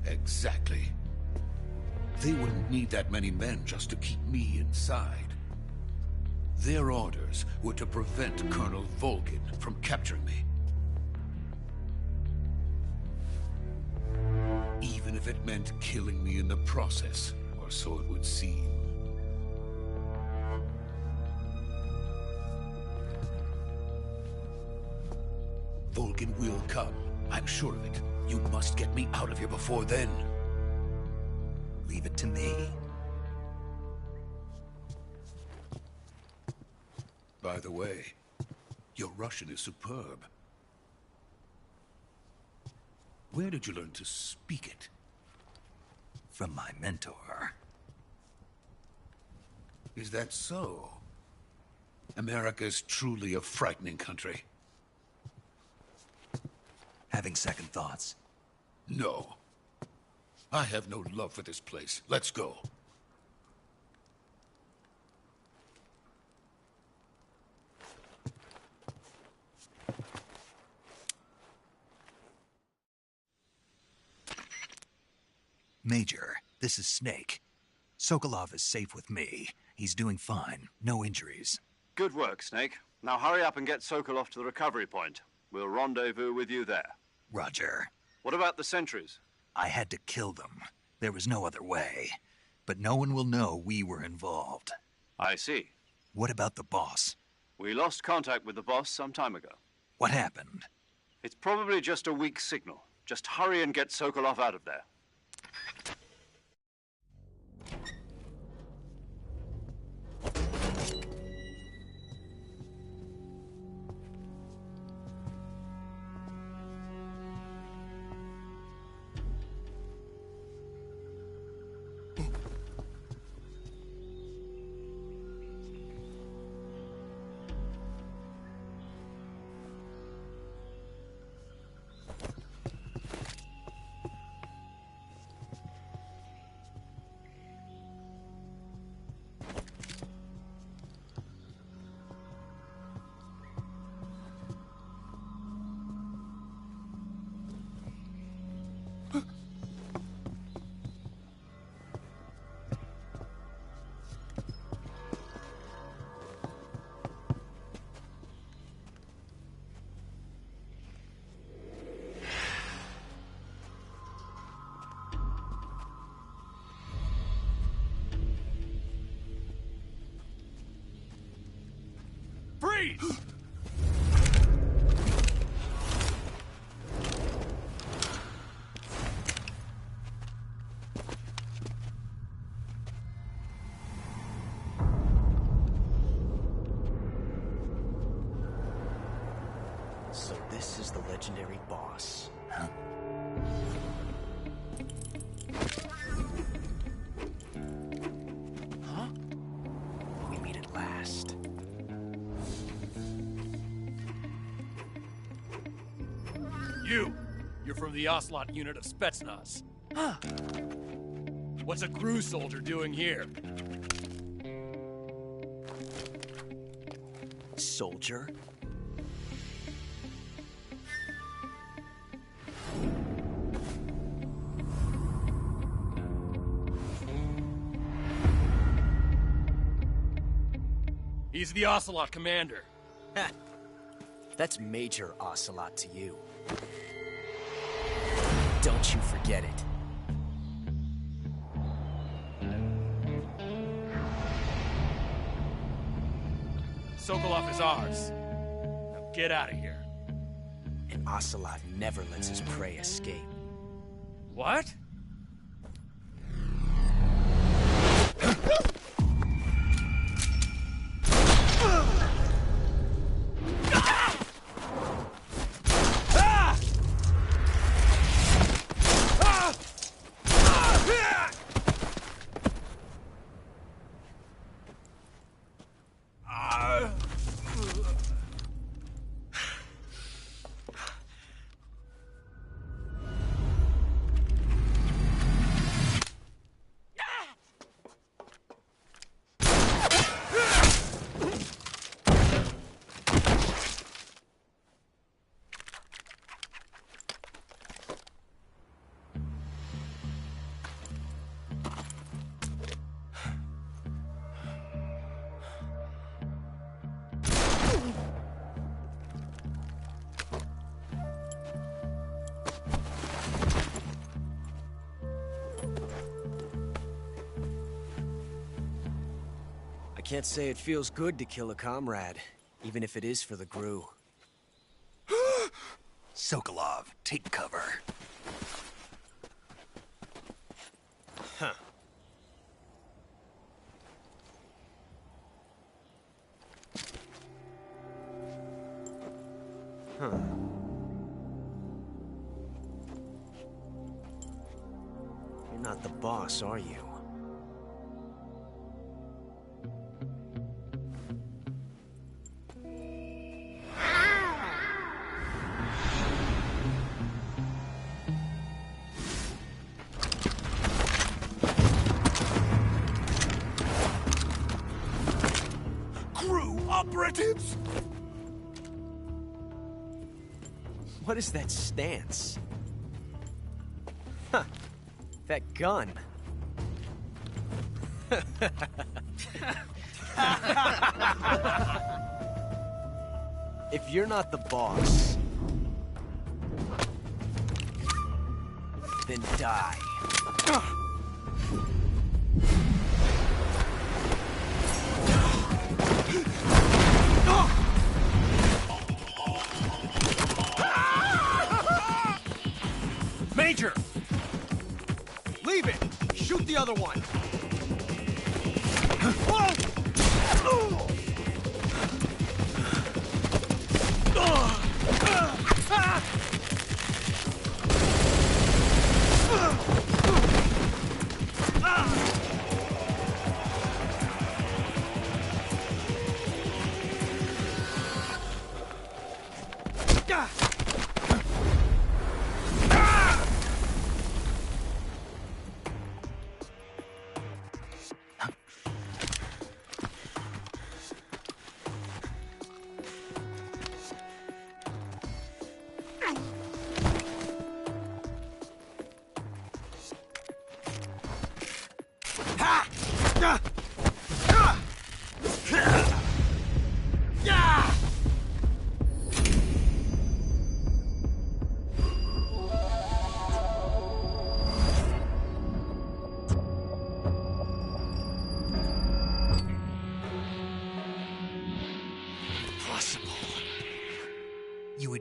Exactly. They wouldn't need that many men just to keep me inside. Their orders were to prevent Colonel Volgin from capturing me. Even if it meant killing me in the process. Or so it would seem. Volgin will come. I'm sure of it. You must get me out of here before then. Leave it to me. By the way, your Russian is superb. Where did you learn to speak it? From my mentor. Is that so? America's truly a frightening country. Having second thoughts? No. I have no love for this place. Let's go. Major, this is Snake. Sokolov is safe with me. He's doing fine. No injuries. Good work, Snake. Now hurry up and get Sokolov to the recovery point. We'll rendezvous with you there. Roger. What about the sentries? I had to kill them. There was no other way. But no one will know we were involved. I see. What about the boss? We lost contact with the boss some time ago. What happened? It's probably just a weak signal. Just hurry and get Sokolov out of there. Freeze! So this is the legendary boss. Huh? Huh? We meet at last. You're from the Ocelot unit of Spetsnaz. Huh. What's a crew soldier doing here? Soldier? He's the Ocelot commander. Ha! That's Major Ocelot to you. Don't you forget it. Sokolov is ours. Now get out of here. And Ocelot never lets his prey escape. What? I can't say it feels good to kill a comrade, even if it is for the GRU. Sokolov, take cover. Huh. Huh. You're not the boss, are you? Operatives? What is that stance? Huh. That gun. If you're not the boss, then die. Major! Leave it! Shoot the other one!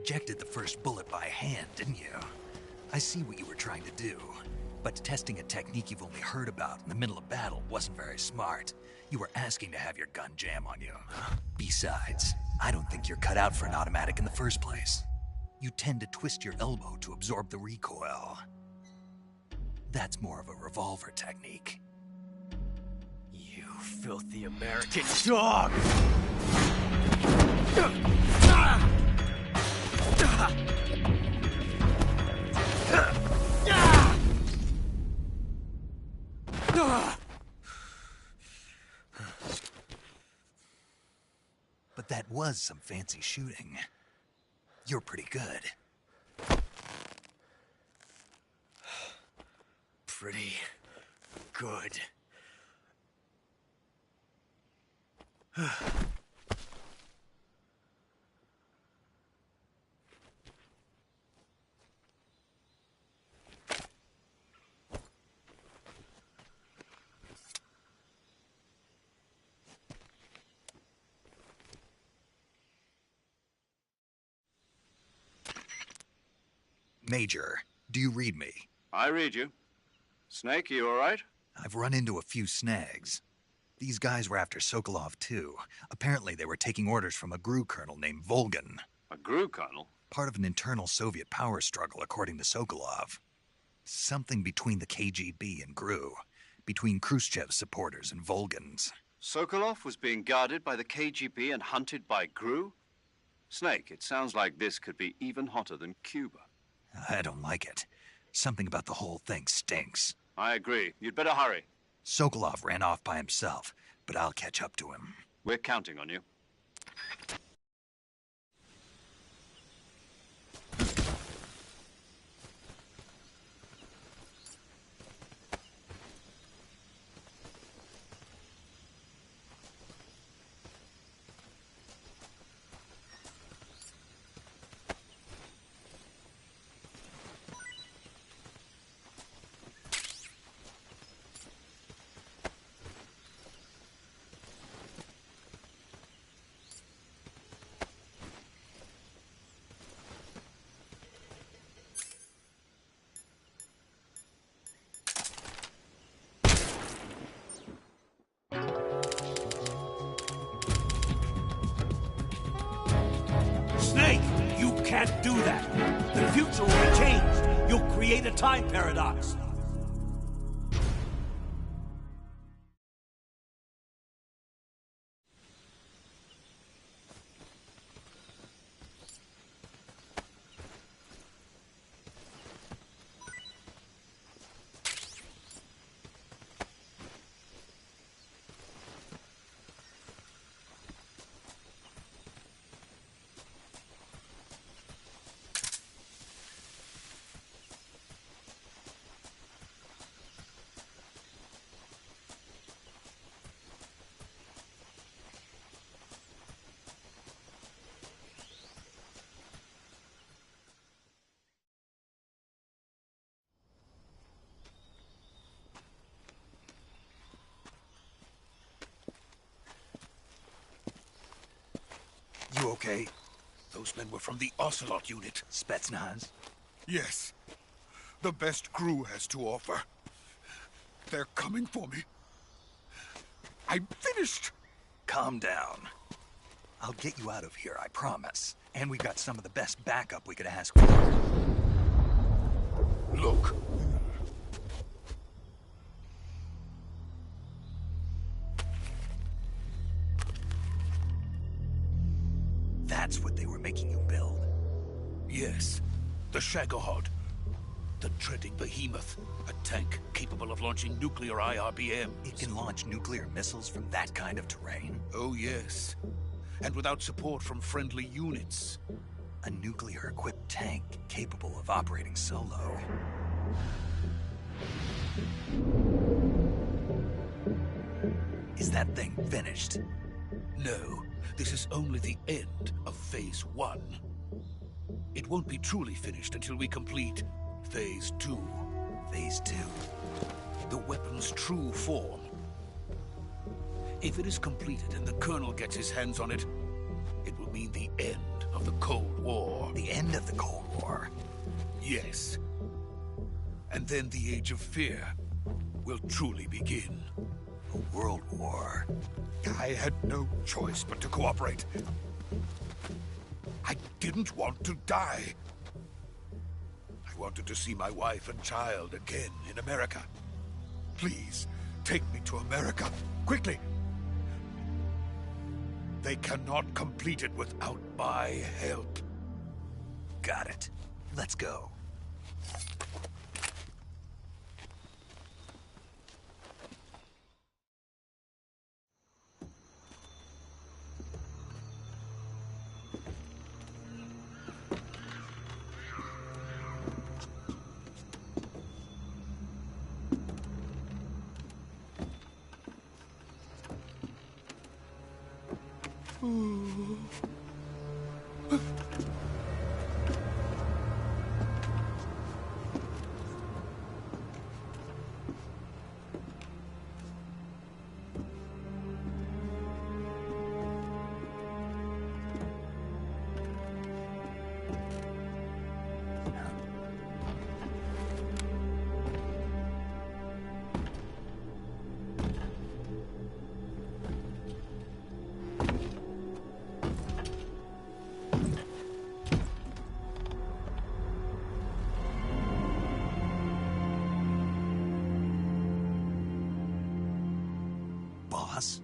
ejected the first bullet by hand, didn't you? I see what you were trying to do. But testing a technique you've only heard about in the middle of battle wasn't very smart. You were asking to have your gun jam on you. Besides, I don't think you're cut out for an automatic in the first place. You tend to twist your elbow to absorb the recoil. That's more of a revolver technique. You filthy American dog! But that was some fancy shooting. You're pretty good. Pretty good. Major, do you read me? I read you. Snake, you all right? I've run into a few snags. These guys were after Sokolov, too. Apparently they were taking orders from a GRU colonel named Volgin. A GRU colonel? Part of an internal Soviet power struggle, according to Sokolov. Something between the KGB and GRU. Between Khrushchev's supporters and Volgin's. Sokolov was being guarded by the KGB and hunted by GRU? Snake, it sounds like this could be even hotter than Cuba. I don't like it. Something about the whole thing stinks. I agree. You'd better hurry. Sokolov ran off by himself, but I'll catch up to him. We're counting on you. Snake, you can't do that. The future will be changed. You'll create a time paradox. You okay? Those men were from the Ocelot unit. Spetsnaz? Yes. The best GRU has to offer. They're coming for me. I'm finished. Calm down. I'll get you out of here, I promise. And we got some of the best backup we could ask for. Look. That's what they were making you build? Yes. The Shagohod. The dreading behemoth. A tank capable of launching nuclear IRBMs. It can launch nuclear missiles from that kind of terrain? Oh, yes. And without support from friendly units. A nuclear-equipped tank capable of operating solo. Is that thing finished? No. This is only the end of Phase 1. It won't be truly finished until we complete Phase 2. Phase 2? The weapon's true form. If it is completed and the Colonel gets his hands on it, it will mean the end of the Cold War. The end of the Cold War? Yes. And then the Age of Fear will truly begin. A world war? I had no choice but to cooperate. I didn't want to die. I wanted to see my wife and child again in America. Please, take me to America, quickly. They cannot complete it without my help. Got it. Let's go. Boss?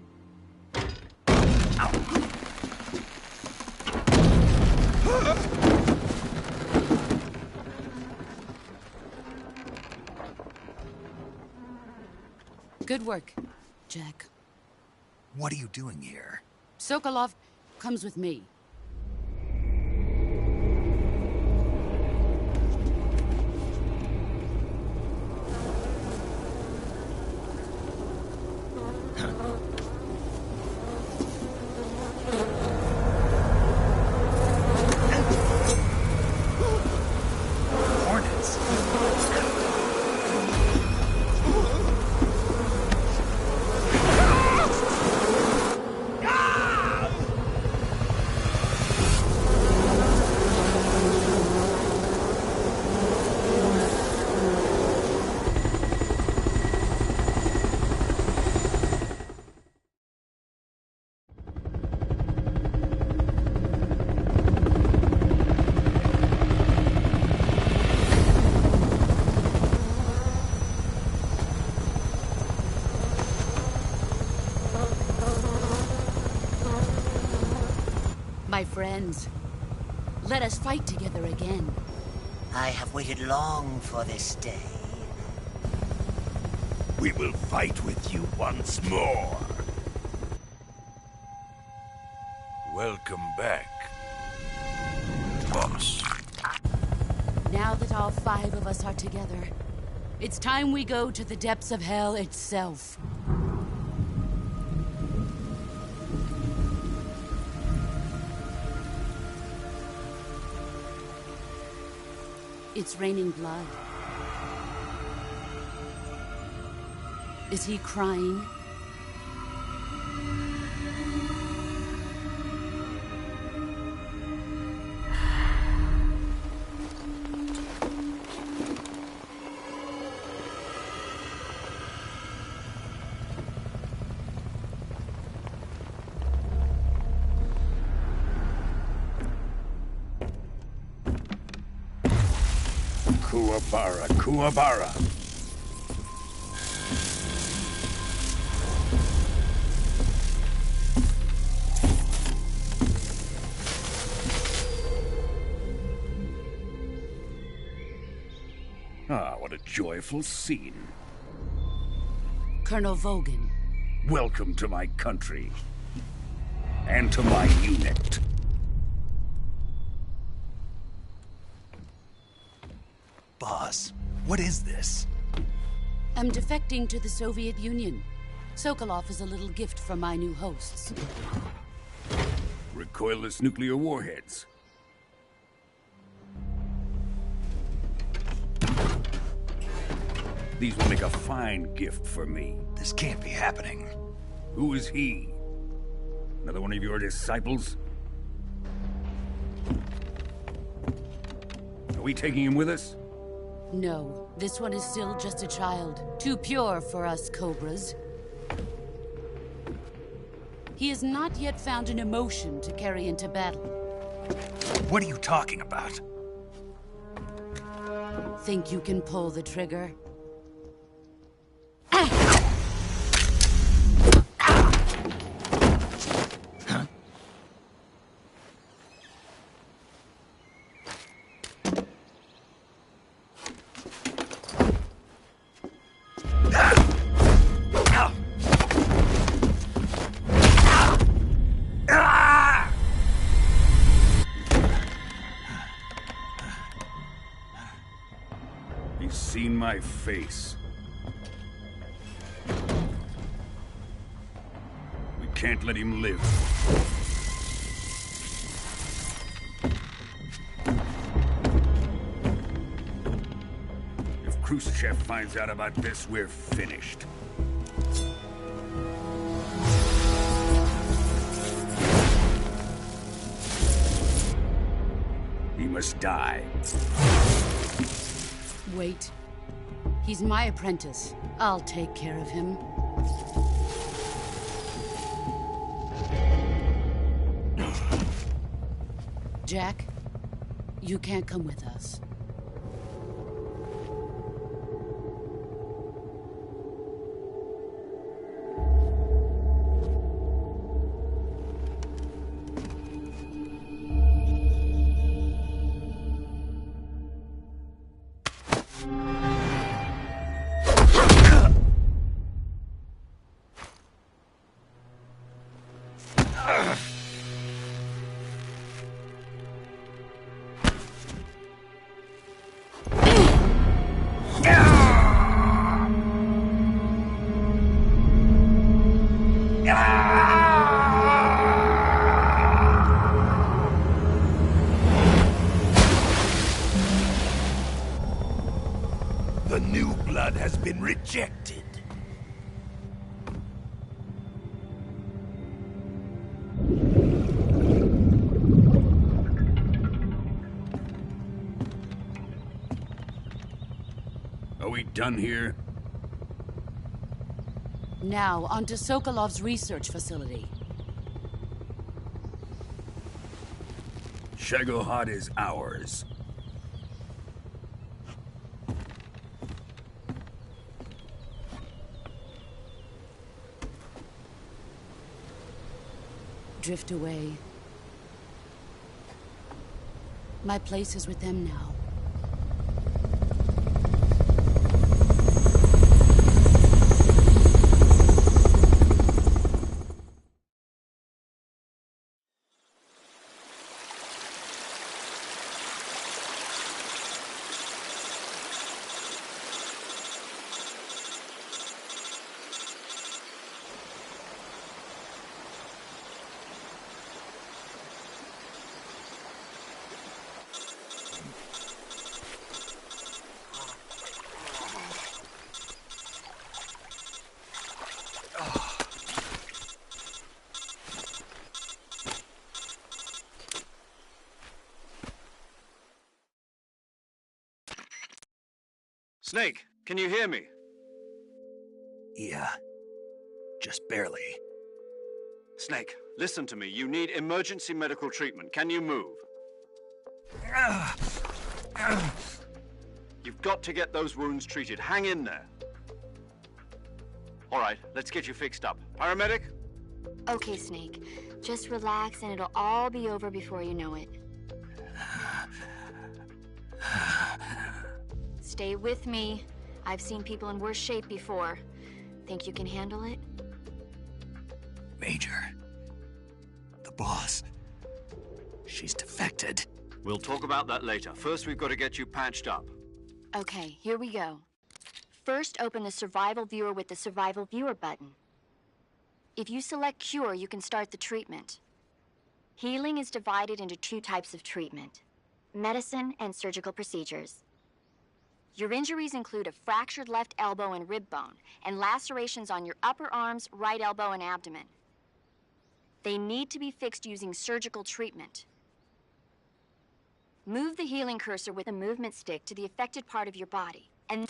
Good work, Jack. What are you doing here? Sokolov comes with me. My friends, let us fight together again. I have waited long for this day. We will fight with you once more. Welcome back, boss. Now that all 5 of us are together, it's time we go to the depths of hell itself. It's raining blood. Is he crying? Kuwabara, Kuwabara. Ah, what a joyful scene. Colonel Vogan. Welcome to my country. And to my unit. Boss, what is this? I'm defecting to the Soviet Union. Sokolov is a little gift from my new hosts. Recoilless nuclear warheads. These will make a fine gift for me. This can't be happening. Who is he? Another one of your disciples? Are we taking him with us? No, this one is still just a child. Too pure for us Cobras. He has not yet found an emotion to carry into battle. What are you talking about? Think you can pull the trigger? He's seen my face. We can't let him live. If Khrushchev finds out about this, we're finished. He must die. Wait. He's my apprentice. I'll take care of him. Jack, you can't come with us. The new blood has been rejected. Are we done here? Now, onto Sokolov's research facility. Shagohod is ours. Drift away. My place is with them now. Snake, can you hear me? Yeah. Just barely. Snake, listen to me. You need emergency medical treatment. Can you move? You've got to get those wounds treated. Hang in there. All right, let's get you fixed up. Paramedic? Okay, Snake. Just relax and it'll all be over before you know it. Stay with me. I've seen people in worse shape before. Think you can handle it? Major. The boss. She's defected. We'll talk about that later. First, we've got to get you patched up. Okay, here we go. First, open the Survival Viewer with the Survival Viewer button. If you select Cure, you can start the treatment. Healing is divided into two types of treatment: medicine and surgical procedures. Your injuries include a fractured left elbow and rib bone, and lacerations on your upper arms, right elbow, and abdomen. They need to be fixed using surgical treatment. Move the healing cursor with a movement stick to the affected part of your body, and...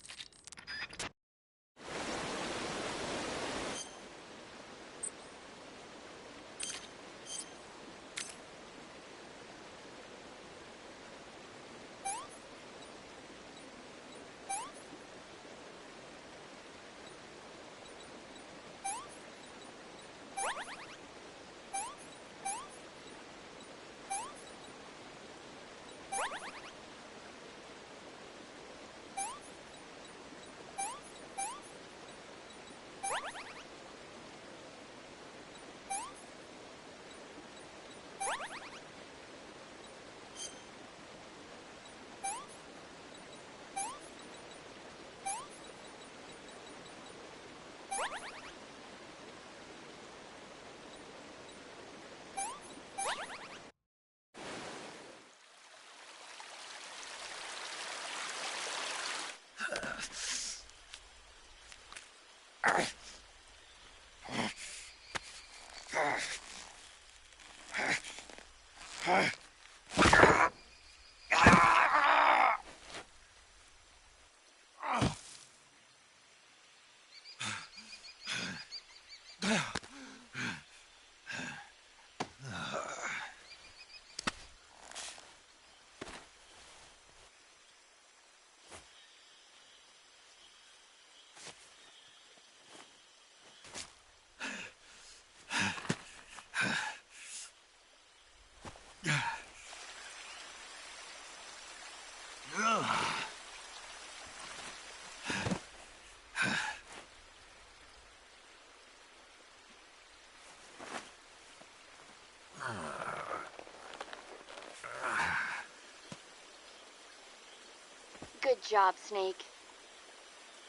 Good job, Snake.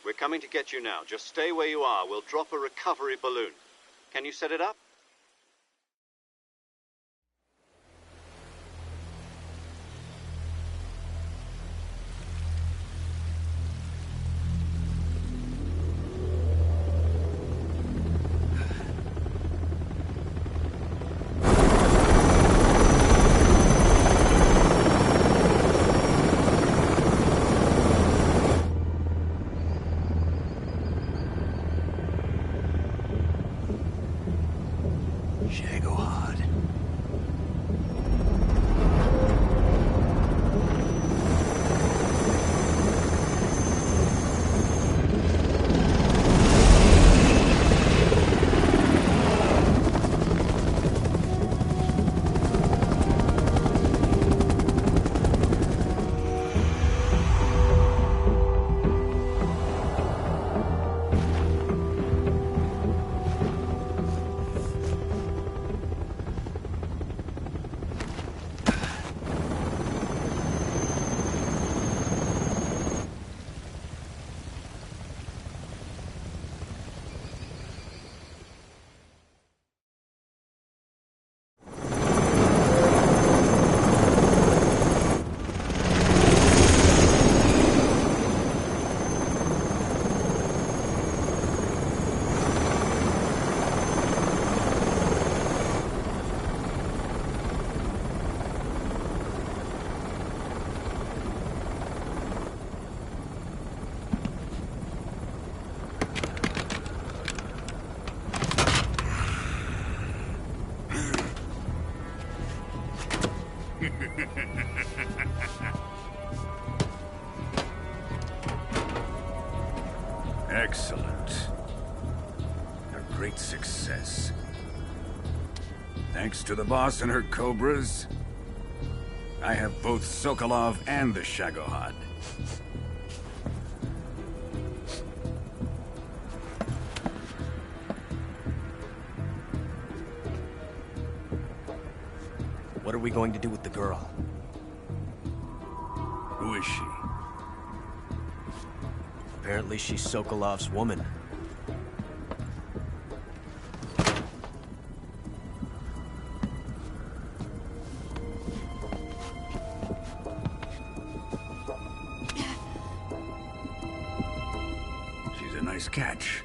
We're coming to get you now. Just stay where you are. We'll drop a recovery balloon. Can you set it up? Excellent. A great success. Thanks to the boss and her cobras, I have both Sokolov and the Shagohod. What are we going to do with the girl? Who is she? Apparently she's Sokolov's woman. She's a nice catch.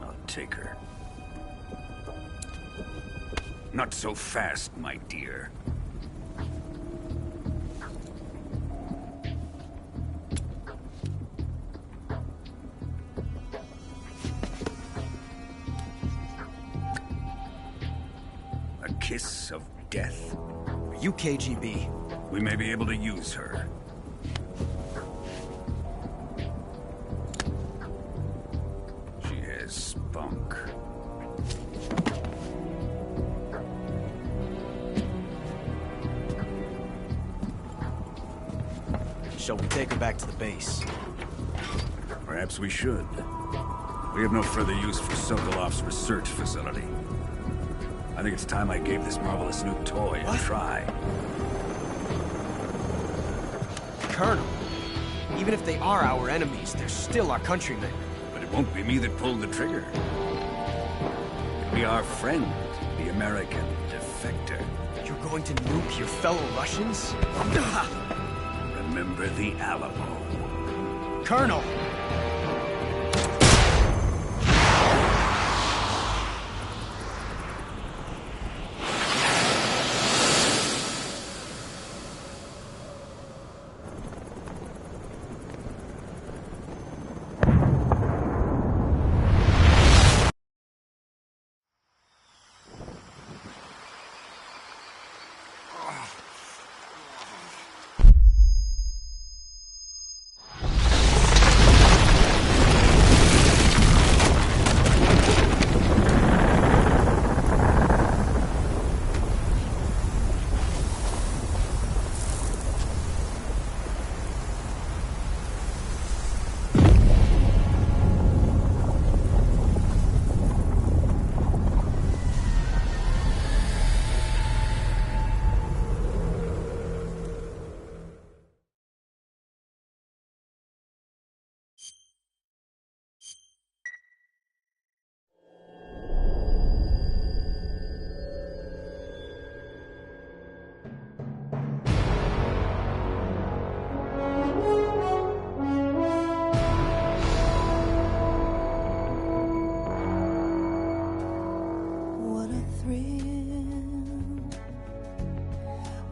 I'll take her. Not so fast, my dear. hiss of death. Are you KGB? We may be able to use her. She has spunk. Shall we take her back to the base? Perhaps we should. We have no further use for Sokolov's research facility. I think it's time I gave this marvelous new toy a try. Colonel, even if they are our enemies, they're still our countrymen. But it won't be me that pulled the trigger. It'll be our friend, the American defector. You're going to nuke your fellow Russians? Remember the Alamo. Colonel!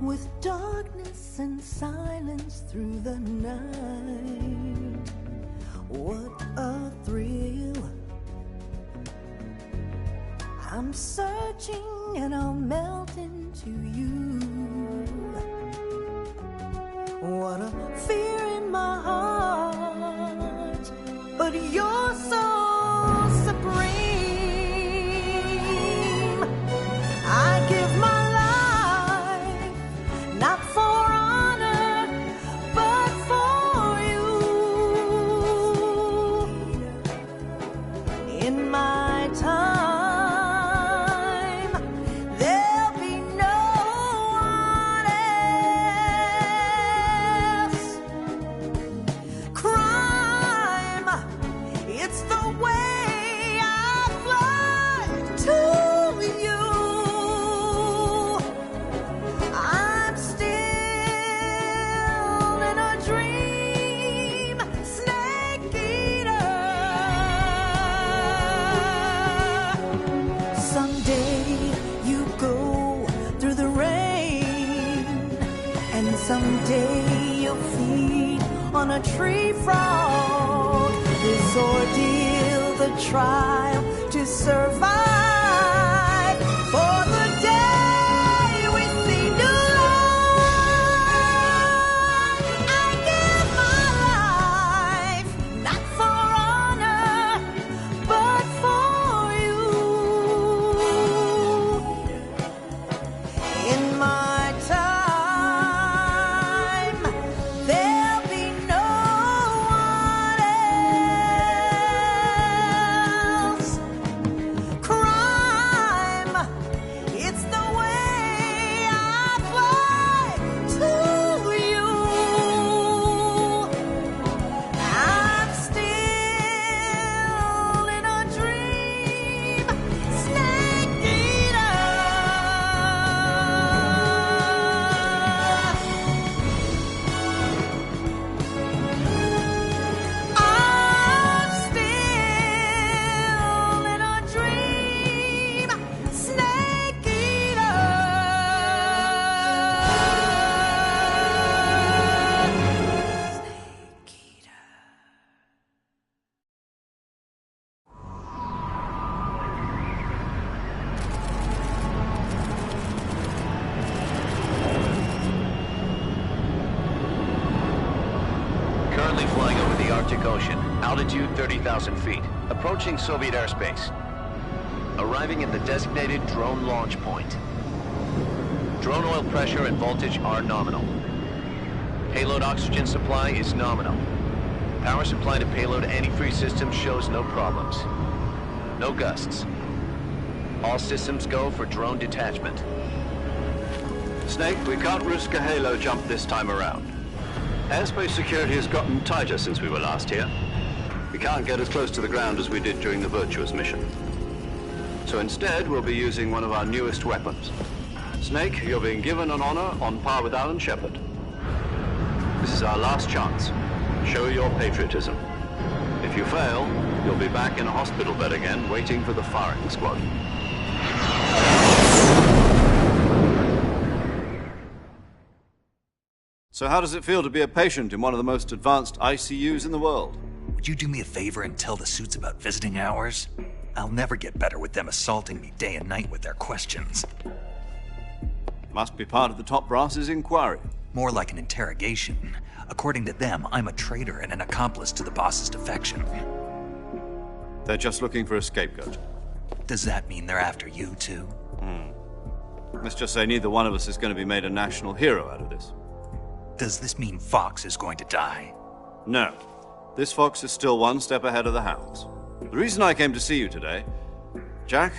With darkness and silence through the night. What a thrill. I'm searching and I'll melt into you. What a fear in my heart, but you're so supreme. I give my not for honor, but for you. In my time, there'll be no one else. Crime, it's the way I fly to you. Someday you'll feed on a tree frog. This ordeal, the trial to survive. For the day we see new life, I give my life, not for honor, but for you. In my time, cry. Currently flying over the Arctic Ocean. Altitude 30,000 feet. Approaching Soviet airspace. Arriving at the designated drone launch point. Drone oil pressure and voltage are nominal. Payload oxygen supply is nominal. Power supply to payload antifreeze system shows no problems. No gusts. All systems go for drone detachment. Snake, we can't risk a halo jump this time around. Airspace security has gotten tighter since we were last here. We can't get as close to the ground as we did during the Virtuous mission. So instead, we'll be using one of our newest weapons. Snake, you're being given an honor on par with Alan Shepard. This is our last chance. Show your patriotism. If you fail, you'll be back in a hospital bed again, waiting for the firing squad. So how does it feel to be a patient in one of the most advanced ICUs in the world? Would you do me a favor and tell the suits about visiting hours? I'll never get better with them assaulting me day and night with their questions. Must be part of the top brass's inquiry. More like an interrogation. According to them, I'm a traitor and an accomplice to the boss's defection. They're just looking for a scapegoat. Does that mean they're after you, too? Let's just say neither one of us is going to be made a national hero out of this. Does this mean Fox is going to die? No. This Fox is still one step ahead of the Hounds. The reason I came to see you today... Jack,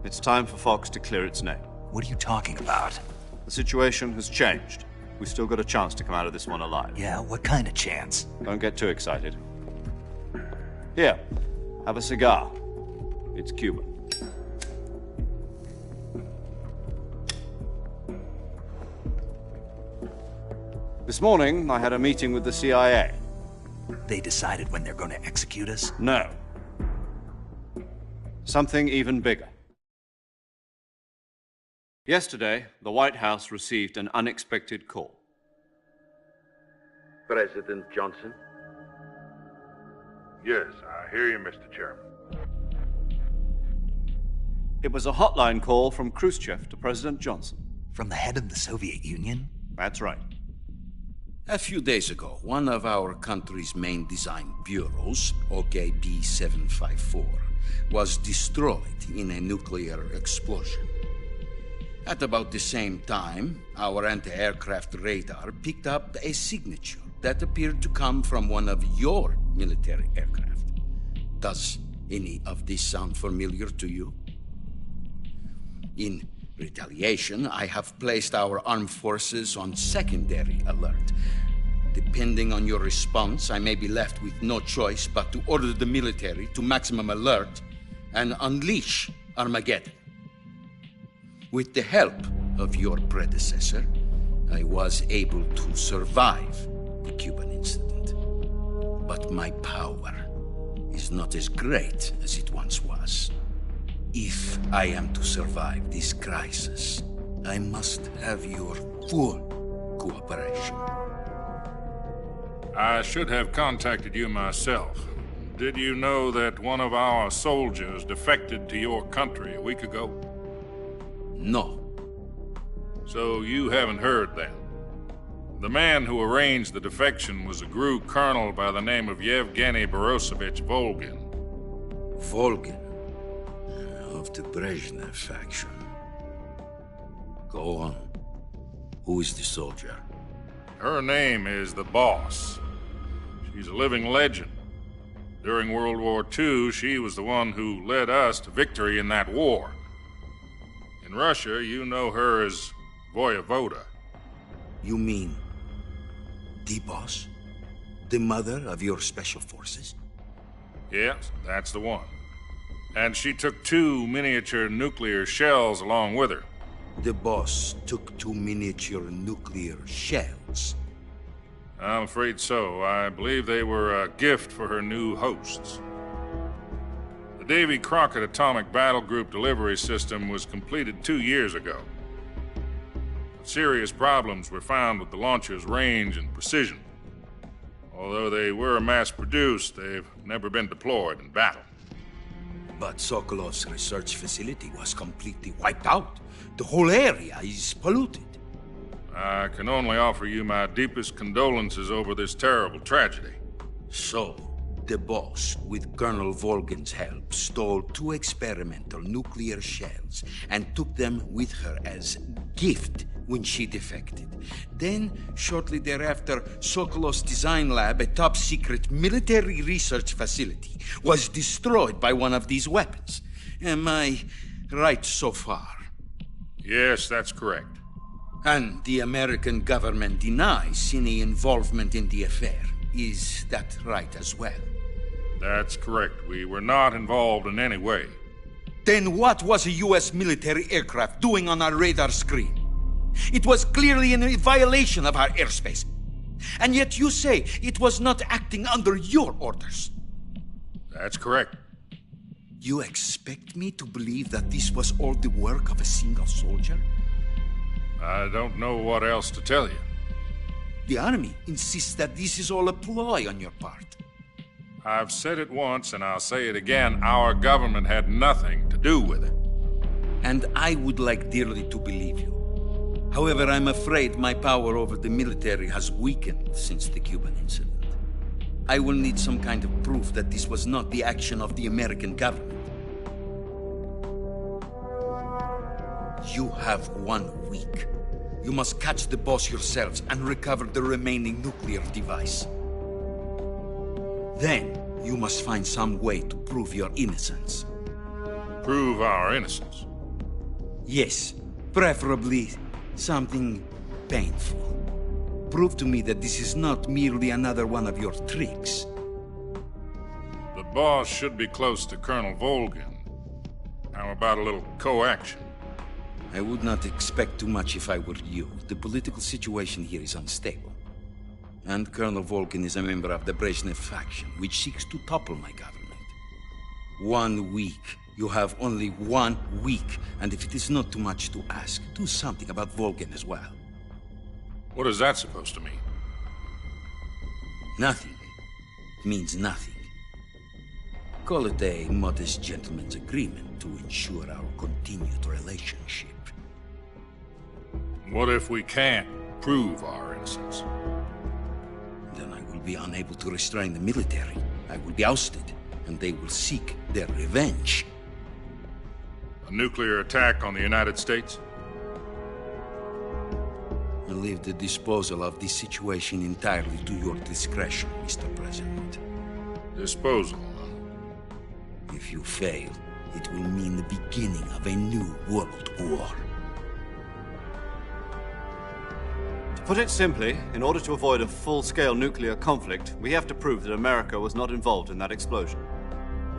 it's time for Fox to clear its name. What are you talking about? The situation has changed. We've still got a chance to come out of this one alive. Yeah, what kind of chance? Don't get too excited. Here, have a cigar. It's Cuban. This morning, I had a meeting with the CIA. They decided when they're going to execute us? No. Something even bigger. Yesterday, the White House received an unexpected call. President Johnson? Yes, I hear you, Mr. Chairman. It was a hotline call from Khrushchev to President Johnson. From the head of the Soviet Union? That's right. A few days ago, one of our country's main design bureaus, OKB 754, was destroyed in a nuclear explosion. At about the same time, our anti-aircraft radar picked up a signature that appeared to come from one of your military aircraft. Does any of this sound familiar to you? In retaliation, I have placed our armed forces on secondary alert. Depending on your response, I may be left with no choice but to order the military to maximum alert and unleash Armageddon. With the help of your predecessor, I was able to survive the Cuban incident. But my power is not as great as it once was. If I am to survive this crisis, I must have your full cooperation. I should have contacted you myself. Did you know that one of our soldiers defected to your country a week ago? No. So you haven't heard then? The man who arranged the defection was a GRU colonel by the name of Yevgeny Borosovich Volgin. Volgin? Of the Brezhnev faction. Go on. Who is the soldier? Her name is the Boss. She's a living legend. During World War II, she was the one who led us to victory in that war. In Russia, you know her as Voyevoda. You mean the Boss? The mother of your special forces? Yes, that's the one. And she took 2 miniature nuclear shells along with her. The Boss took 2 miniature nuclear shells? I'm afraid so. I believe they were a gift for her new hosts. The Davy Crockett Atomic Battle Group delivery system was completed 2 years ago. Serious problems were found with the launcher's range and precision. Although they were mass-produced, they've never been deployed in battle. But Sokolov's research facility was completely wiped out. The whole area is polluted. I can only offer you my deepest condolences over this terrible tragedy. So, the boss, with Colonel Volgin's help, stole 2 experimental nuclear shells and took them with her as gift when she defected. Then, shortly thereafter, Sokolov's design lab, a top-secret military research facility, was destroyed by one of these weapons. Am I right so far? Yes, that's correct. And the American government denies any involvement in the affair. Is that right as well? That's correct. We were not involved in any way. Then what was a U.S. military aircraft doing on our radar screen? It was clearly in violation of our airspace. And yet you say it was not acting under your orders. That's correct. You expect me to believe that this was all the work of a single soldier? I don't know what else to tell you. The Army insists that this is all a ploy on your part. I've said it once and I'll say it again. Our government had nothing to do with it. And I would like dearly to believe you. However, I'm afraid my power over the military has weakened since the Cuban incident. I will need some kind of proof that this was not the action of the American government. You have 1 week. You must catch the boss yourselves and recover the remaining nuclear device. Then, you must find some way to prove your innocence. Prove our innocence? Yes, preferably something painful. Prove to me that this is not merely another one of your tricks. The boss should be close to Colonel Volgin. How about a little co-action? I would not expect too much if I were you. The political situation here is unstable. And Colonel Volgin is a member of the Brezhnev faction, which seeks to topple my government. 1 week. You have only 1 week. And if it is not too much to ask, do something about Volgin as well. What is that supposed to mean? Nothing. It means nothing. Call it a modest gentleman's agreement to ensure our continued relationship. What if we can't prove our innocence? Then I will be unable to restrain the military. I will be ousted, and they will seek their revenge. A nuclear attack on the United States? I leave the disposal of this situation entirely to your discretion, Mr. President. Disposal? If you fail, it will mean the beginning of a new world war. To put it simply, in order to avoid a full-scale nuclear conflict, we have to prove that America was not involved in that explosion.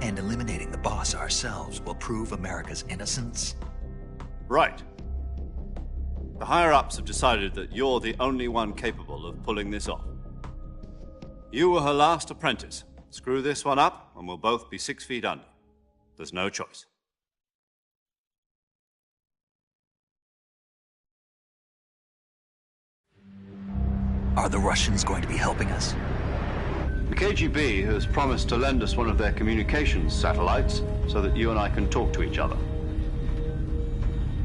And eliminating the boss ourselves will prove America's innocence? Right. The higher-ups have decided that you're the only one capable of pulling this off. You were her last apprentice. Screw this one up, and we'll both be 6 feet under. There's no choice. Are the Russians going to be helping us? The KGB has promised to lend us one of their communications satellites so that you and I can talk to each other.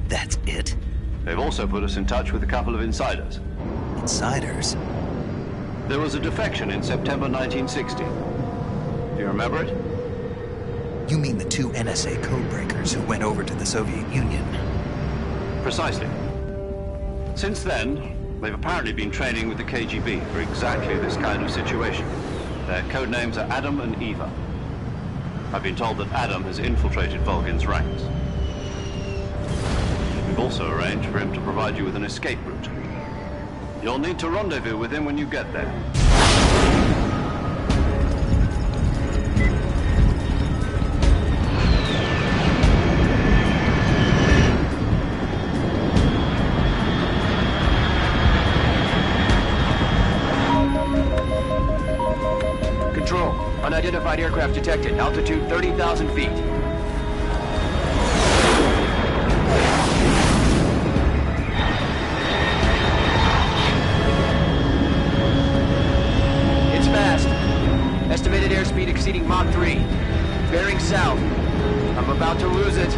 That's it? They've also put us in touch with a couple of insiders. Insiders? There was a defection in September 1960. Do you remember it? You mean the 2 NSA codebreakers who went over to the Soviet Union? Precisely. Since then, they've apparently been training with the KGB for exactly this kind of situation. Their code names are Adam and Eva. I've been told that Adam has infiltrated Volgin's ranks. We've also arranged for him to provide you with an escape route. You'll need to rendezvous with him when you get there. Control, unidentified aircraft detected. Altitude 30,000 feet. It's fast. Estimated airspeed exceeding Mach 3. Bearing south. I'm about to lose it.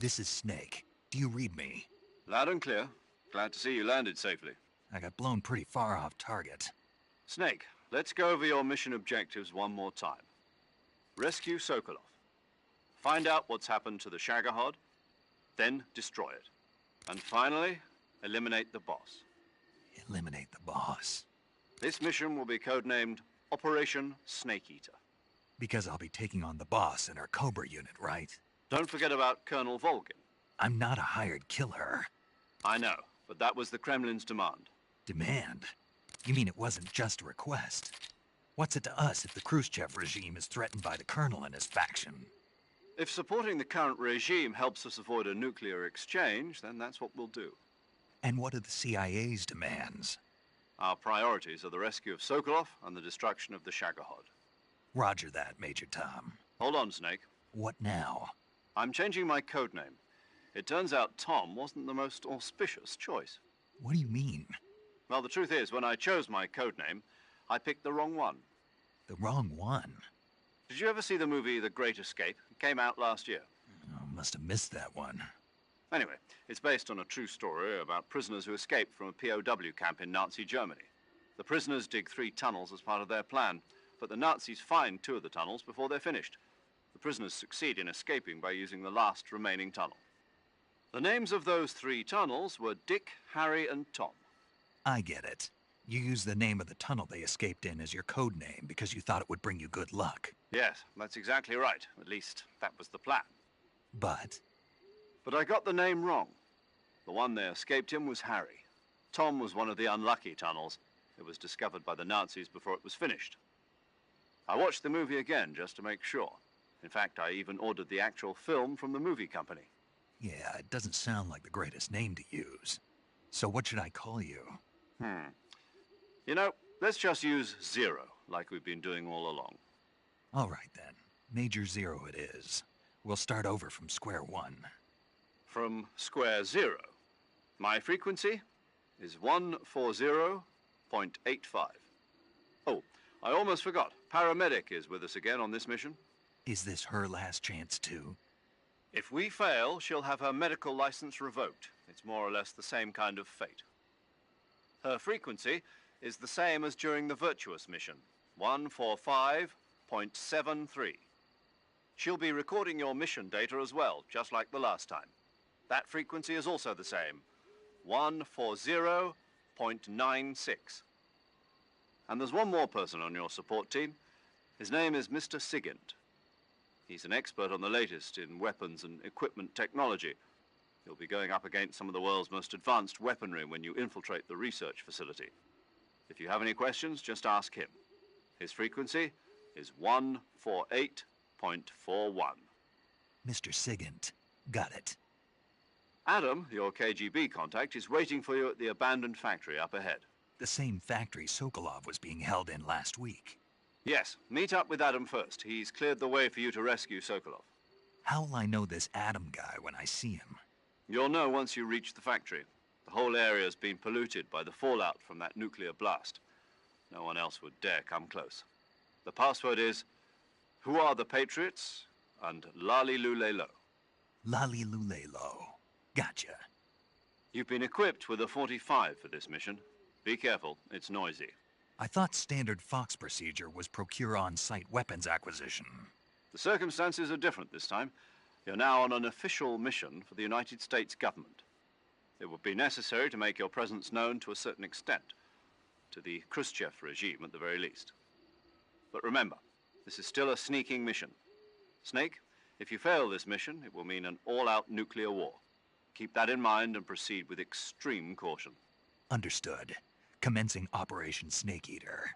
This is Snake. Do you read me? Loud and clear. Glad to see you landed safely. I got blown pretty far off target. Snake, let's go over your mission objectives one more time. Rescue Sokolov. Find out what's happened to the Shagohod, then destroy it. And finally, eliminate the boss. Eliminate the boss. This mission will be codenamed Operation Snake Eater. Because I'll be taking on the boss in our Cobra unit, right? Don't forget about Colonel Volgin. I'm not a hired killer. I know, but that was the Kremlin's demand. Demand? You mean it wasn't just a request? What's it to us if the Khrushchev regime is threatened by the Colonel and his faction? If supporting the current regime helps us avoid a nuclear exchange, then that's what we'll do. And what are the CIA's demands? Our priorities are the rescue of Sokolov and the destruction of the Shagohod. Roger that, Major Tom. Hold on, Snake. What now? I'm changing my codename. It turns out Tom wasn't the most auspicious choice. What do you mean? Well, the truth is, when I chose my codename, I picked the wrong one. The wrong one? Did you ever see the movie The Great Escape? It came out last year. Oh, must have missed that one. Anyway, it's based on a true story about prisoners who escaped from a POW camp in Nazi Germany. The prisoners dig 3 tunnels as part of their plan, but the Nazis find 2 of the tunnels before they're finished. The prisoners succeed in escaping by using the last remaining tunnel. The names of those 3 tunnels were Dick, Harry, and Tom. I get it. You used the name of the tunnel they escaped in as your code name because you thought it would bring you good luck. Yes, that's exactly right. At least, that was the plan. But I got the name wrong. The one they escaped in was Harry. Tom was one of the unlucky tunnels. It was discovered by the Nazis before it was finished. I watched the movie again just to make sure. In fact, I even ordered the actual film from the movie company. Yeah, it doesn't sound like the greatest name to use. So what should I call you? You know, let's just use Zero, like we've been doing all along. All right, then. Major Zero it is. We'll start over from square one. From square 0. My frequency is 140.85. Oh, I almost forgot. Paramedic is with us again on this mission. Is this her last chance, too? If we fail, she'll have her medical license revoked. It's more or less the same kind of fate. Her frequency is the same as during the Virtuous mission, 145.73. She'll be recording your mission data as well, just like the last time. That frequency is also the same, 140.96. And there's one more person on your support team. His name is Mr. Sigint. He's an expert on the latest in weapons and equipment technology. You'll be going up against some of the world's most advanced weaponry when you infiltrate the research facility. If you have any questions, just ask him. His frequency is 148.41. Mr. Sigint. Got it. Adam, your KGB contact, is waiting for you at the abandoned factory up ahead. The same factory Sokolov was being held in last week. Yes, meet up with Adam first. He's cleared the way for you to rescue Sokolov. How will I know this Adam guy when I see him? You'll know once you reach the factory. The whole area's been polluted by the fallout from that nuclear blast. No one else would dare come close. The password is, "Who are the Patriots?" and Lali Lulelo. Lali Lulelo. Gotcha. You've been equipped with a 45 for this mission. Be careful, it's noisy. I thought standard Fox procedure was procure on-site weapons acquisition. The circumstances are different this time. You're now on an official mission for the United States government. It would be necessary to make your presence known to a certain extent, to the Khrushchev regime at the very least. But remember, this is still a sneaking mission. Snake, if you fail this mission, it will mean an all-out nuclear war. Keep that in mind and proceed with extreme caution. Understood. Commencing Operation Snake Eater.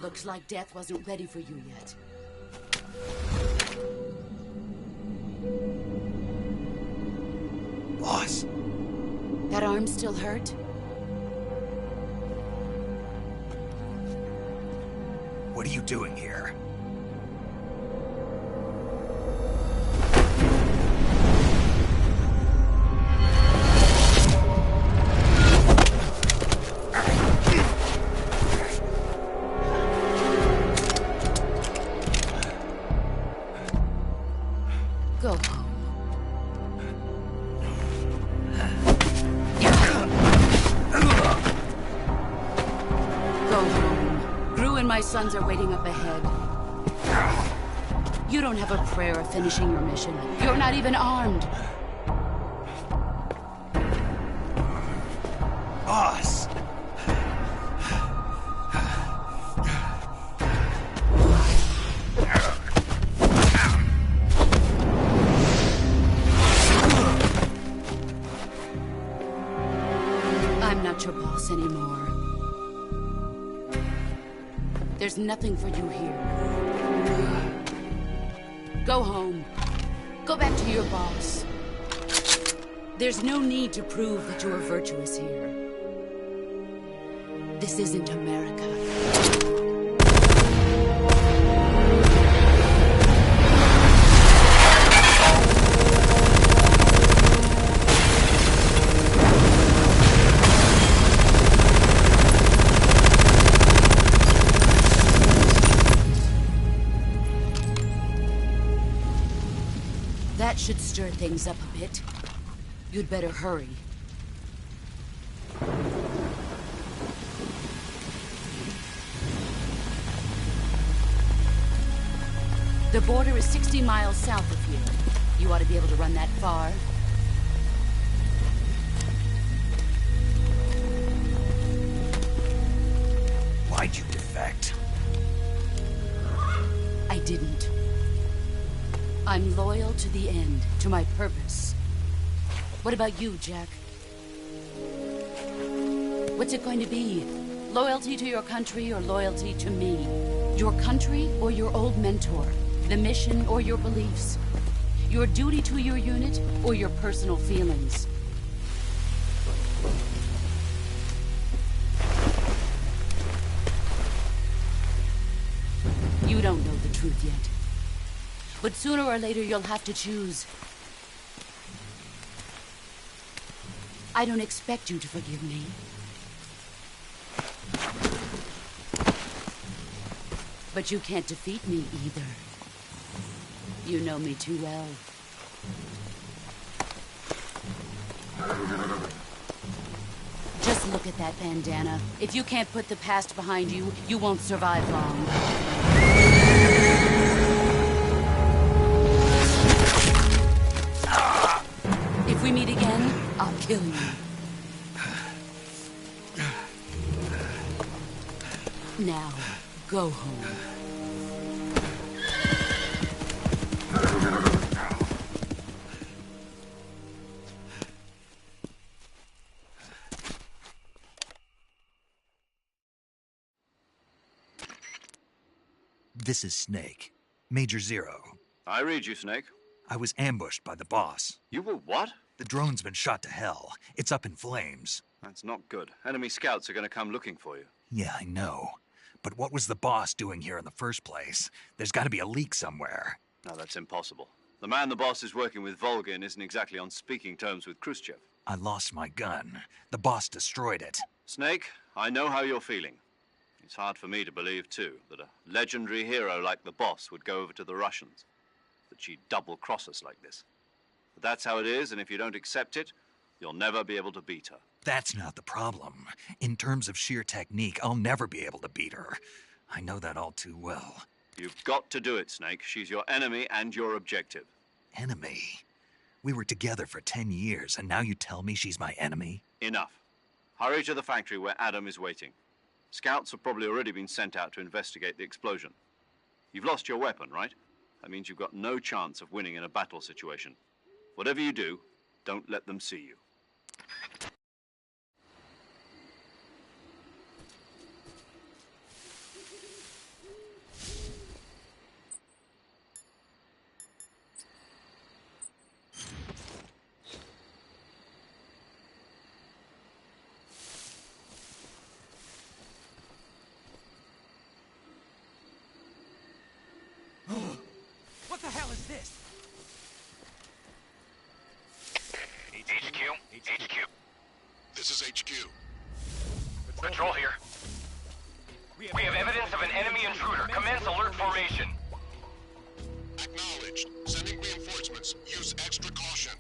Looks like death wasn't ready for you yet. Boss. That arm still hurt? What are you doing here? Go home. Go home. Gru and my sons are waiting up ahead. You don't have a prayer of finishing your mission. You're not even armed. Boss! I'm not your boss anymore. There's nothing for you here. Go home. Go back to your boss. There's no need to prove that you are virtuous here. This isn't America. That should stir things up a bit. You'd better hurry. The border is 60 miles south of here. You ought to be able to run that far. Why'd you defect? I didn't. I'm loyal to the end, to my purpose. What about you, Jack? What's it going to be? Loyalty to your country or loyalty to me? Your country or your old mentor? The mission or your beliefs? Your duty to your unit or your personal feelings? You don't know the truth yet. But sooner or later, you'll have to choose. I don't expect you to forgive me. But you can't defeat me either. You know me too well. Just look at that bandana. If you can't put the past behind you, you won't survive long. If we meet again, I'll kill you. Now, go home. This is Snake. Major Zero. I read you, Snake. I was ambushed by the boss. You were what? The drone's been shot to hell. It's up in flames. That's not good. Enemy scouts are going to come looking for you. Yeah, I know. But what was the boss doing here in the first place? There's got to be a leak somewhere. No, that's impossible. The man the boss is working with, Volgin, isn't exactly on speaking terms with Khrushchev. I lost my gun. The boss destroyed it. Snake, I know how you're feeling. It's hard for me to believe, too, that a legendary hero like the boss would go over to the Russians. That she'd double-cross us like this. But that's how it is, and if you don't accept it, you'll never be able to beat her. That's not the problem. In terms of sheer technique, I'll never be able to beat her. I know that all too well. You've got to do it, Snake. She's your enemy and your objective. Enemy? We were together for 10 years, and now you tell me she's my enemy? Enough. Hurry to the factory where Adam is waiting. Scouts have probably already been sent out to investigate the explosion. You've lost your weapon, right? That means you've got no chance of winning in a battle situation. Whatever you do, don't let them see you. What the hell is this? HQ. This is HQ. Patrol here. We have evidence of an enemy intruder. Commence alert formation. Acknowledged. Sending reinforcements. Use extra caution.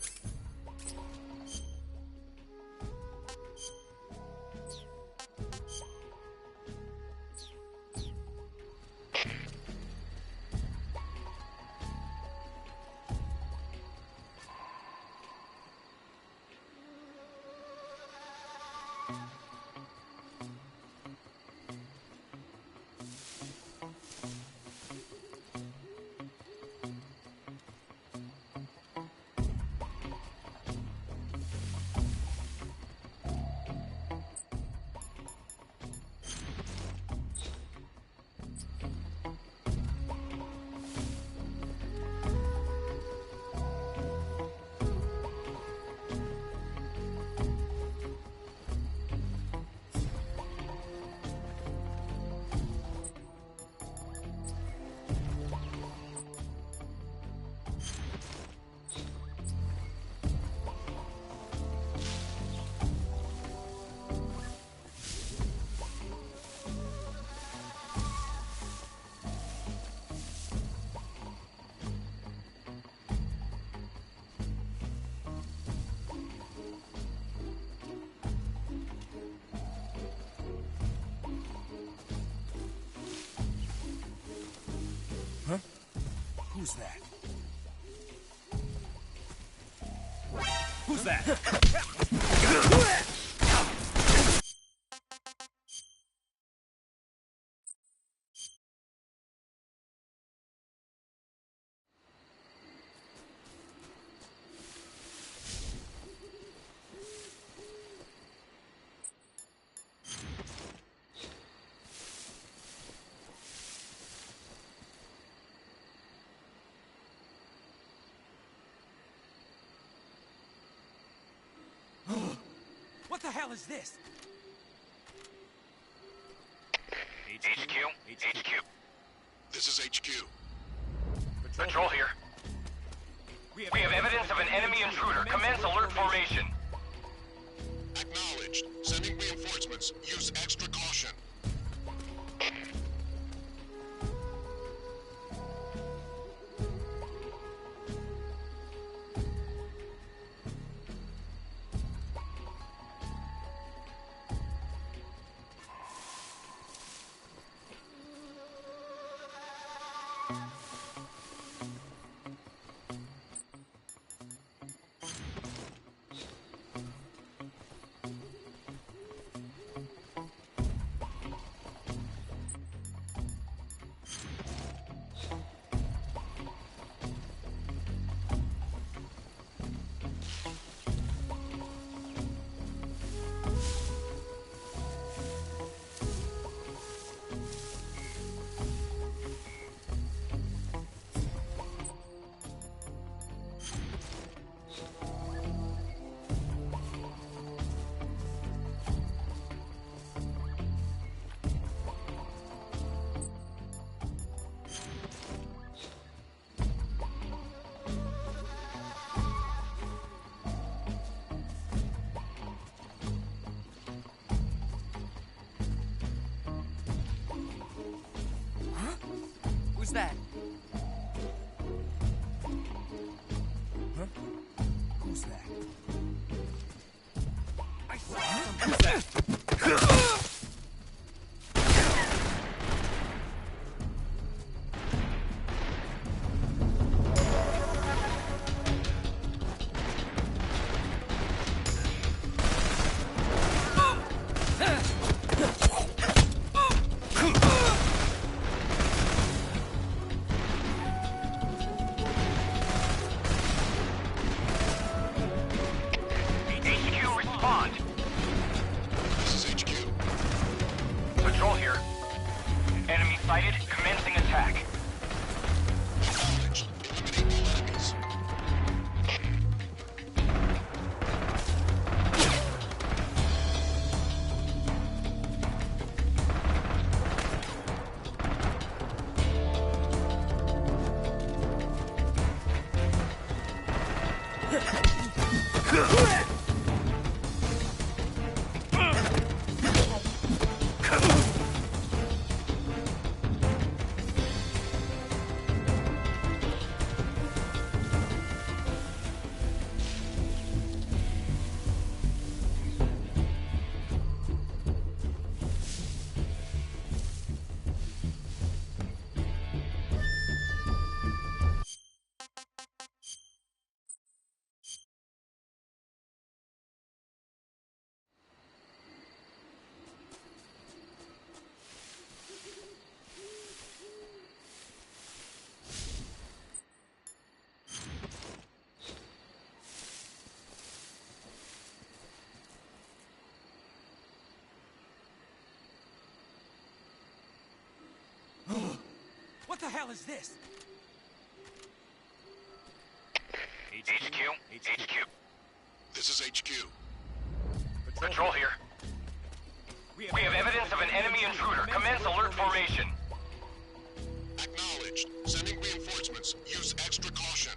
Huh? Who's that? Who's that? What the hell is this? HQ. This is HQ. Patrol here. We have evidence of an enemy intruder. Commence alert formation. Acknowledged. Sending reinforcements. Use extra caution. Who's that? Huh? Who's that? I saw something. Who's that? This is HQ. What the hell is this? HQ. This is HQ. Patrol here. We have evidence of an enemy intruder. Commence alert formation. Acknowledged. Sending reinforcements. Use extra caution.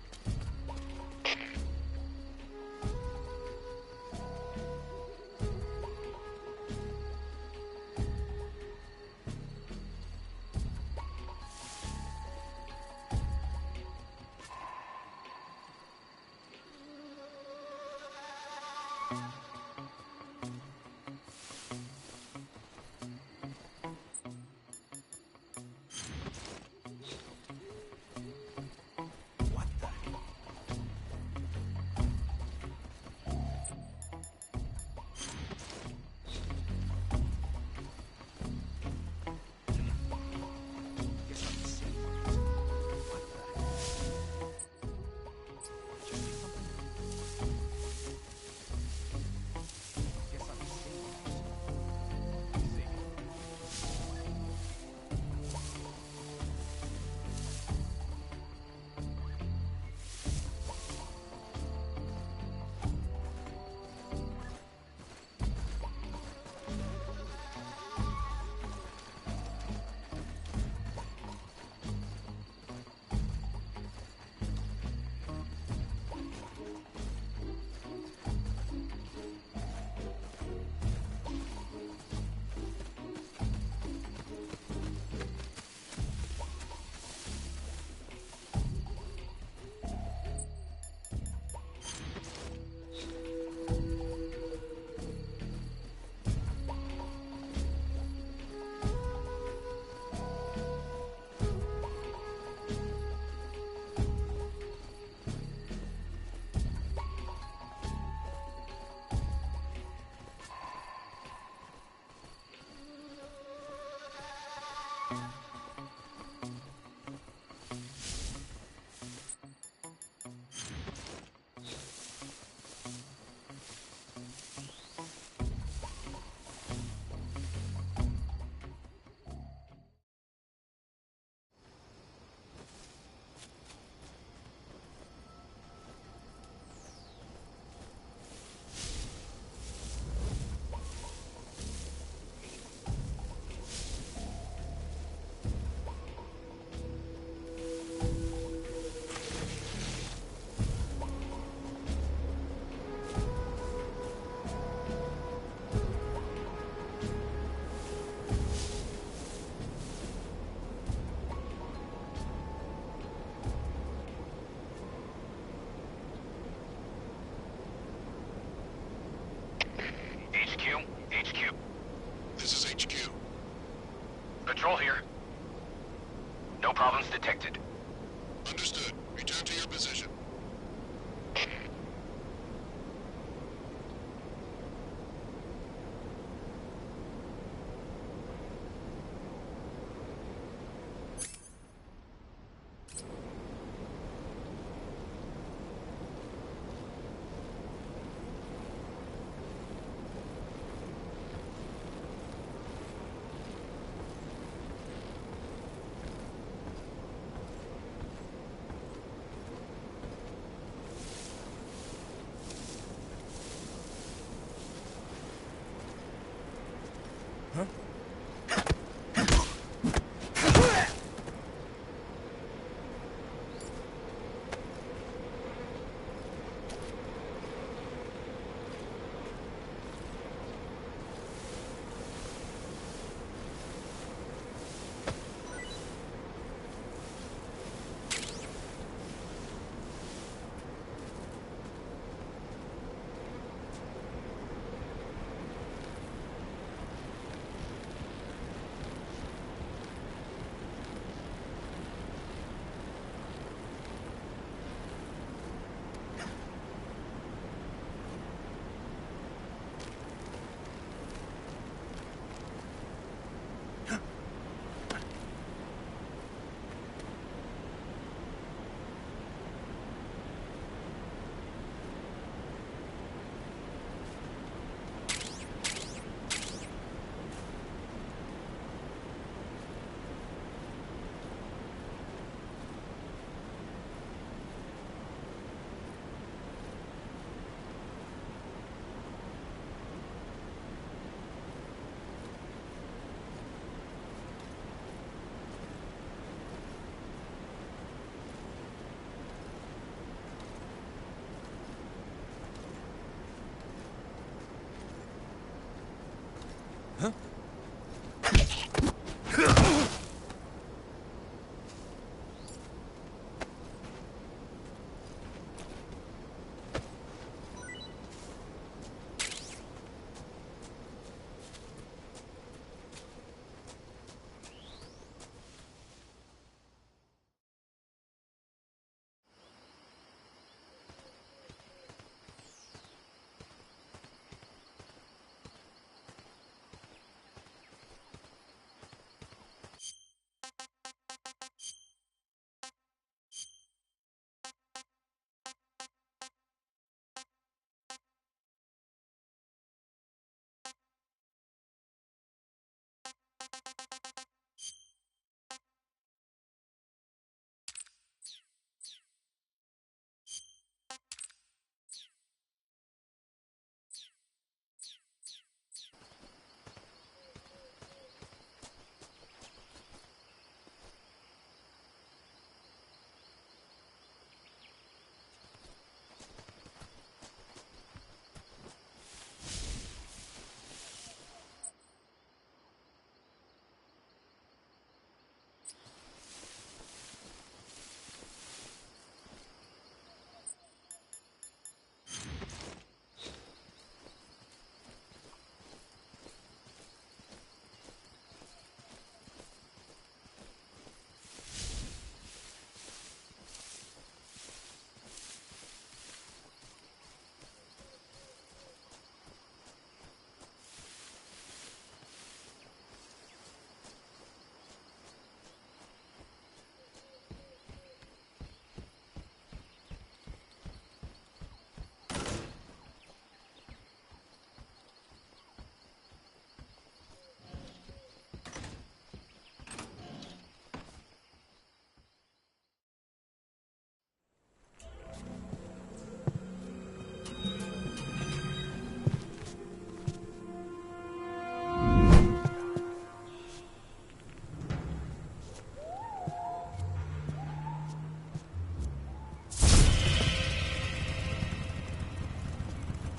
HQ. This is HQ. Patrol here. No problems detected. Understood. Return to your position.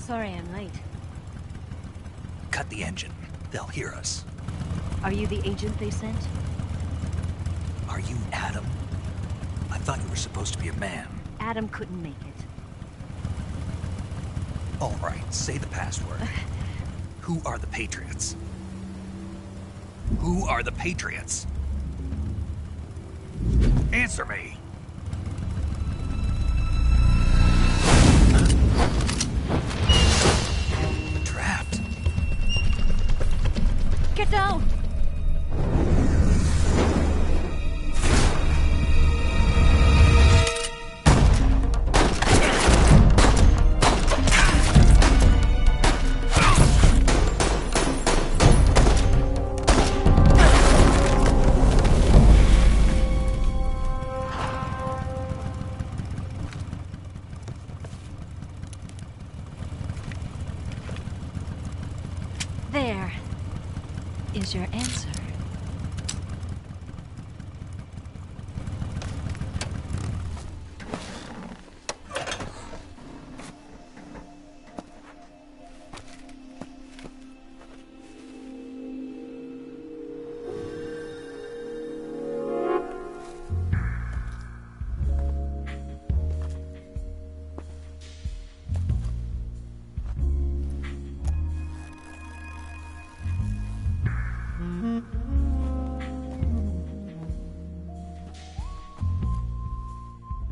Sorry I'm late. Cut the engine. They'll hear us. Are you the agent they sent? Are you Adam? I thought you were supposed to be a man. Adam couldn't make it. All right, say the password. Who are the Patriots? Who are the Patriots? Answer me! Trapped. Get down! There is your answer.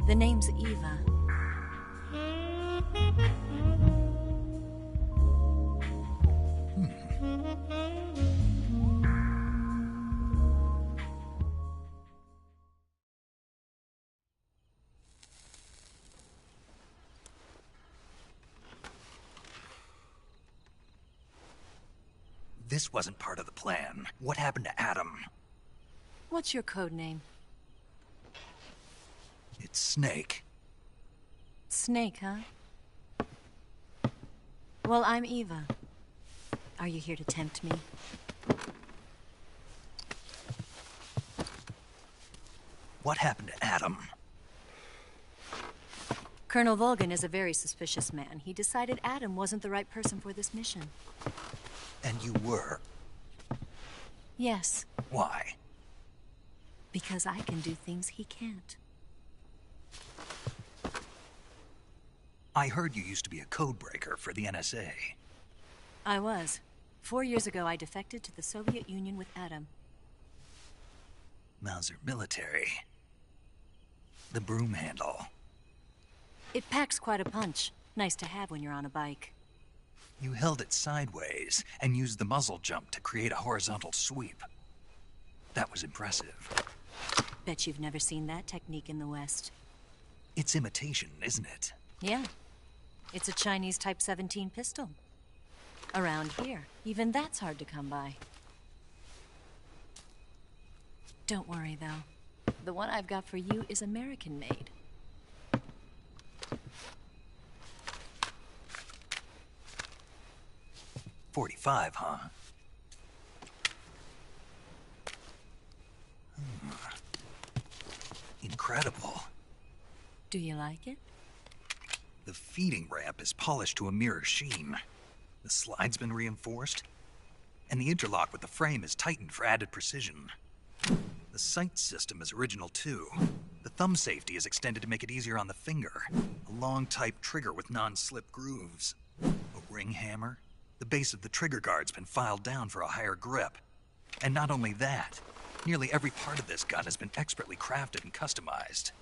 The name's Eva. This wasn't part of the plan. What happened to Adam? What's your code name? It's Snake. Snake, huh? Well, I'm Eva. Are you here to tempt me? What happened to Adam? Colonel Volgin is a very suspicious man. He decided Adam wasn't the right person for this mission. And you were? Yes. Why? Because I can do things he can't. I heard you used to be a codebreaker for the NSA. I was. 4 years ago, I defected to the Soviet Union with Adam. Mauser military. The broom handle. It packs quite a punch. Nice to have when you're on a bike. You held it sideways and used the muzzle jump to create a horizontal sweep. That was impressive. Bet you've never seen that technique in the West. It's imitation, isn't it? Yeah. It's a Chinese Type 17 pistol. Around here, even that's hard to come by. Don't worry, though. The one I've got for you is American-made. .45, huh? Incredible. Do you like it? The feeding ramp is polished to a mirror sheen. The slide's been reinforced, and the interlock with the frame is tightened for added precision. The sight system is original too. The thumb safety is extended to make it easier on the finger. A long type trigger with non-slip grooves. A ring hammer. The base of the trigger guard's been filed down for a higher grip. And not only that, nearly every part of this gun has been expertly crafted and customized.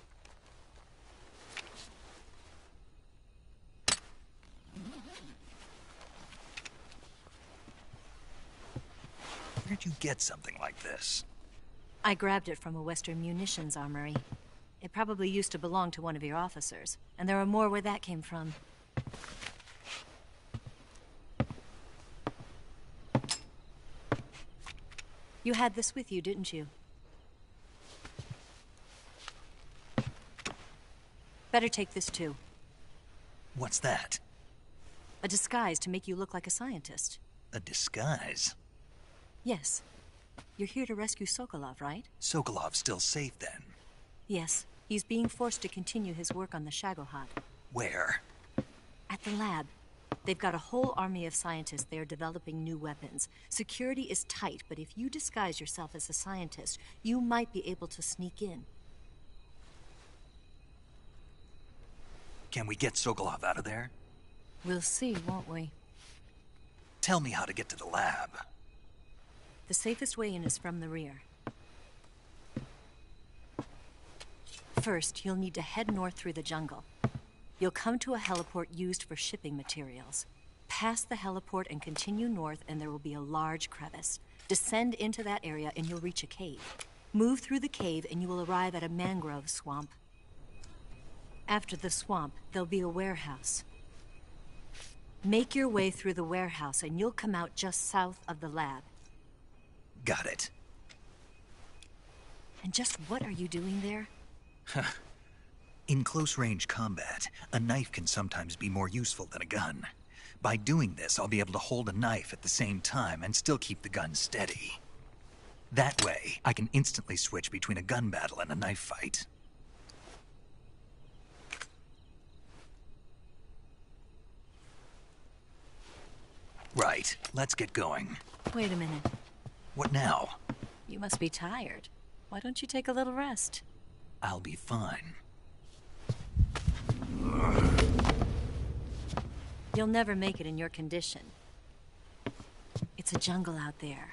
Where'd you get something like this? I grabbed it from a Western munitions armory. It probably used to belong to one of your officers, and there are more where that came from. You had this with you, didn't you? Better take this too. What's that? A disguise to make you look like a scientist. A disguise? Yes. You're here to rescue Sokolov, right? Sokolov's still safe then? Yes. He's being forced to continue his work on the Shagohod. Where? At the lab. They've got a whole army of scientists there developing new weapons. Security is tight, but if you disguise yourself as a scientist, you might be able to sneak in. Can we get Sokolov out of there? We'll see, won't we? Tell me how to get to the lab. The safest way in is from the rear. First, you'll need to head north through the jungle. You'll come to a heliport used for shipping materials. Pass the heliport and continue north, and there will be a large crevice. Descend into that area and you'll reach a cave. Move through the cave and you will arrive at a mangrove swamp. After the swamp, there'll be a warehouse. Make your way through the warehouse and you'll come out just south of the lab. Got it. And just what are you doing there? In close-range combat, a knife can sometimes be more useful than a gun. By doing this, I'll be able to hold a knife at the same time and still keep the gun steady. That way, I can instantly switch between a gun battle and a knife fight. Right, let's get going. Wait a minute. What now? You must be tired. Why don't you take a little rest? I'll be fine. You'll never make it in your condition. It's a jungle out there.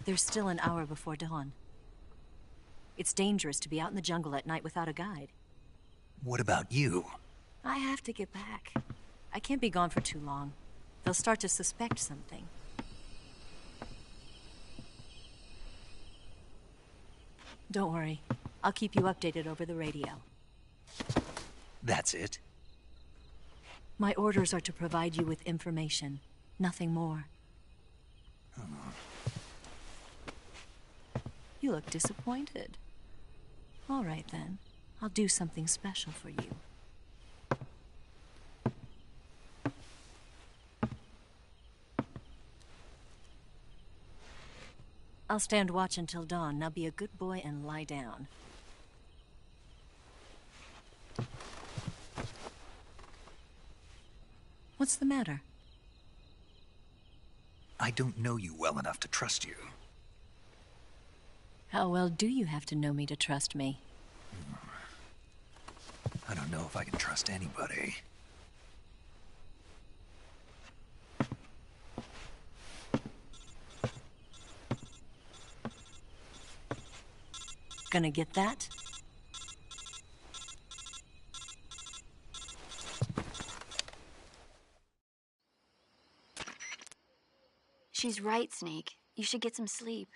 There's still an hour before dawn. It's dangerous to be out in the jungle at night without a guide. What about you? I have to get back. I can't be gone for too long. They'll start to suspect something. Don't worry. I'll keep you updated over the radio. That's it? My orders are to provide you with information. Nothing more. You look disappointed. All right, then. I'll do something special for you. I'll stand watch until dawn. Now be a good boy and lie down. What's the matter? I don't know you well enough to trust you. How well do you have to know me to trust me? I don't know if I can trust anybody. Gonna get that? She's right, Snake. You should get some sleep.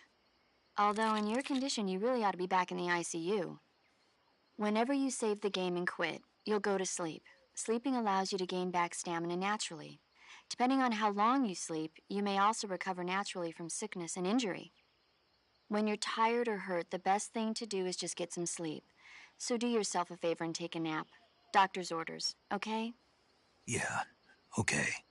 Although in your condition, you really ought to be back in the ICU. Whenever you save the game and quit, you'll go to sleep. Sleeping allows you to gain back stamina naturally. Depending on how long you sleep, you may also recover naturally from sickness and injury. When you're tired or hurt, the best thing to do is just get some sleep. So do yourself a favor and take a nap. Doctor's orders, okay? Yeah, okay.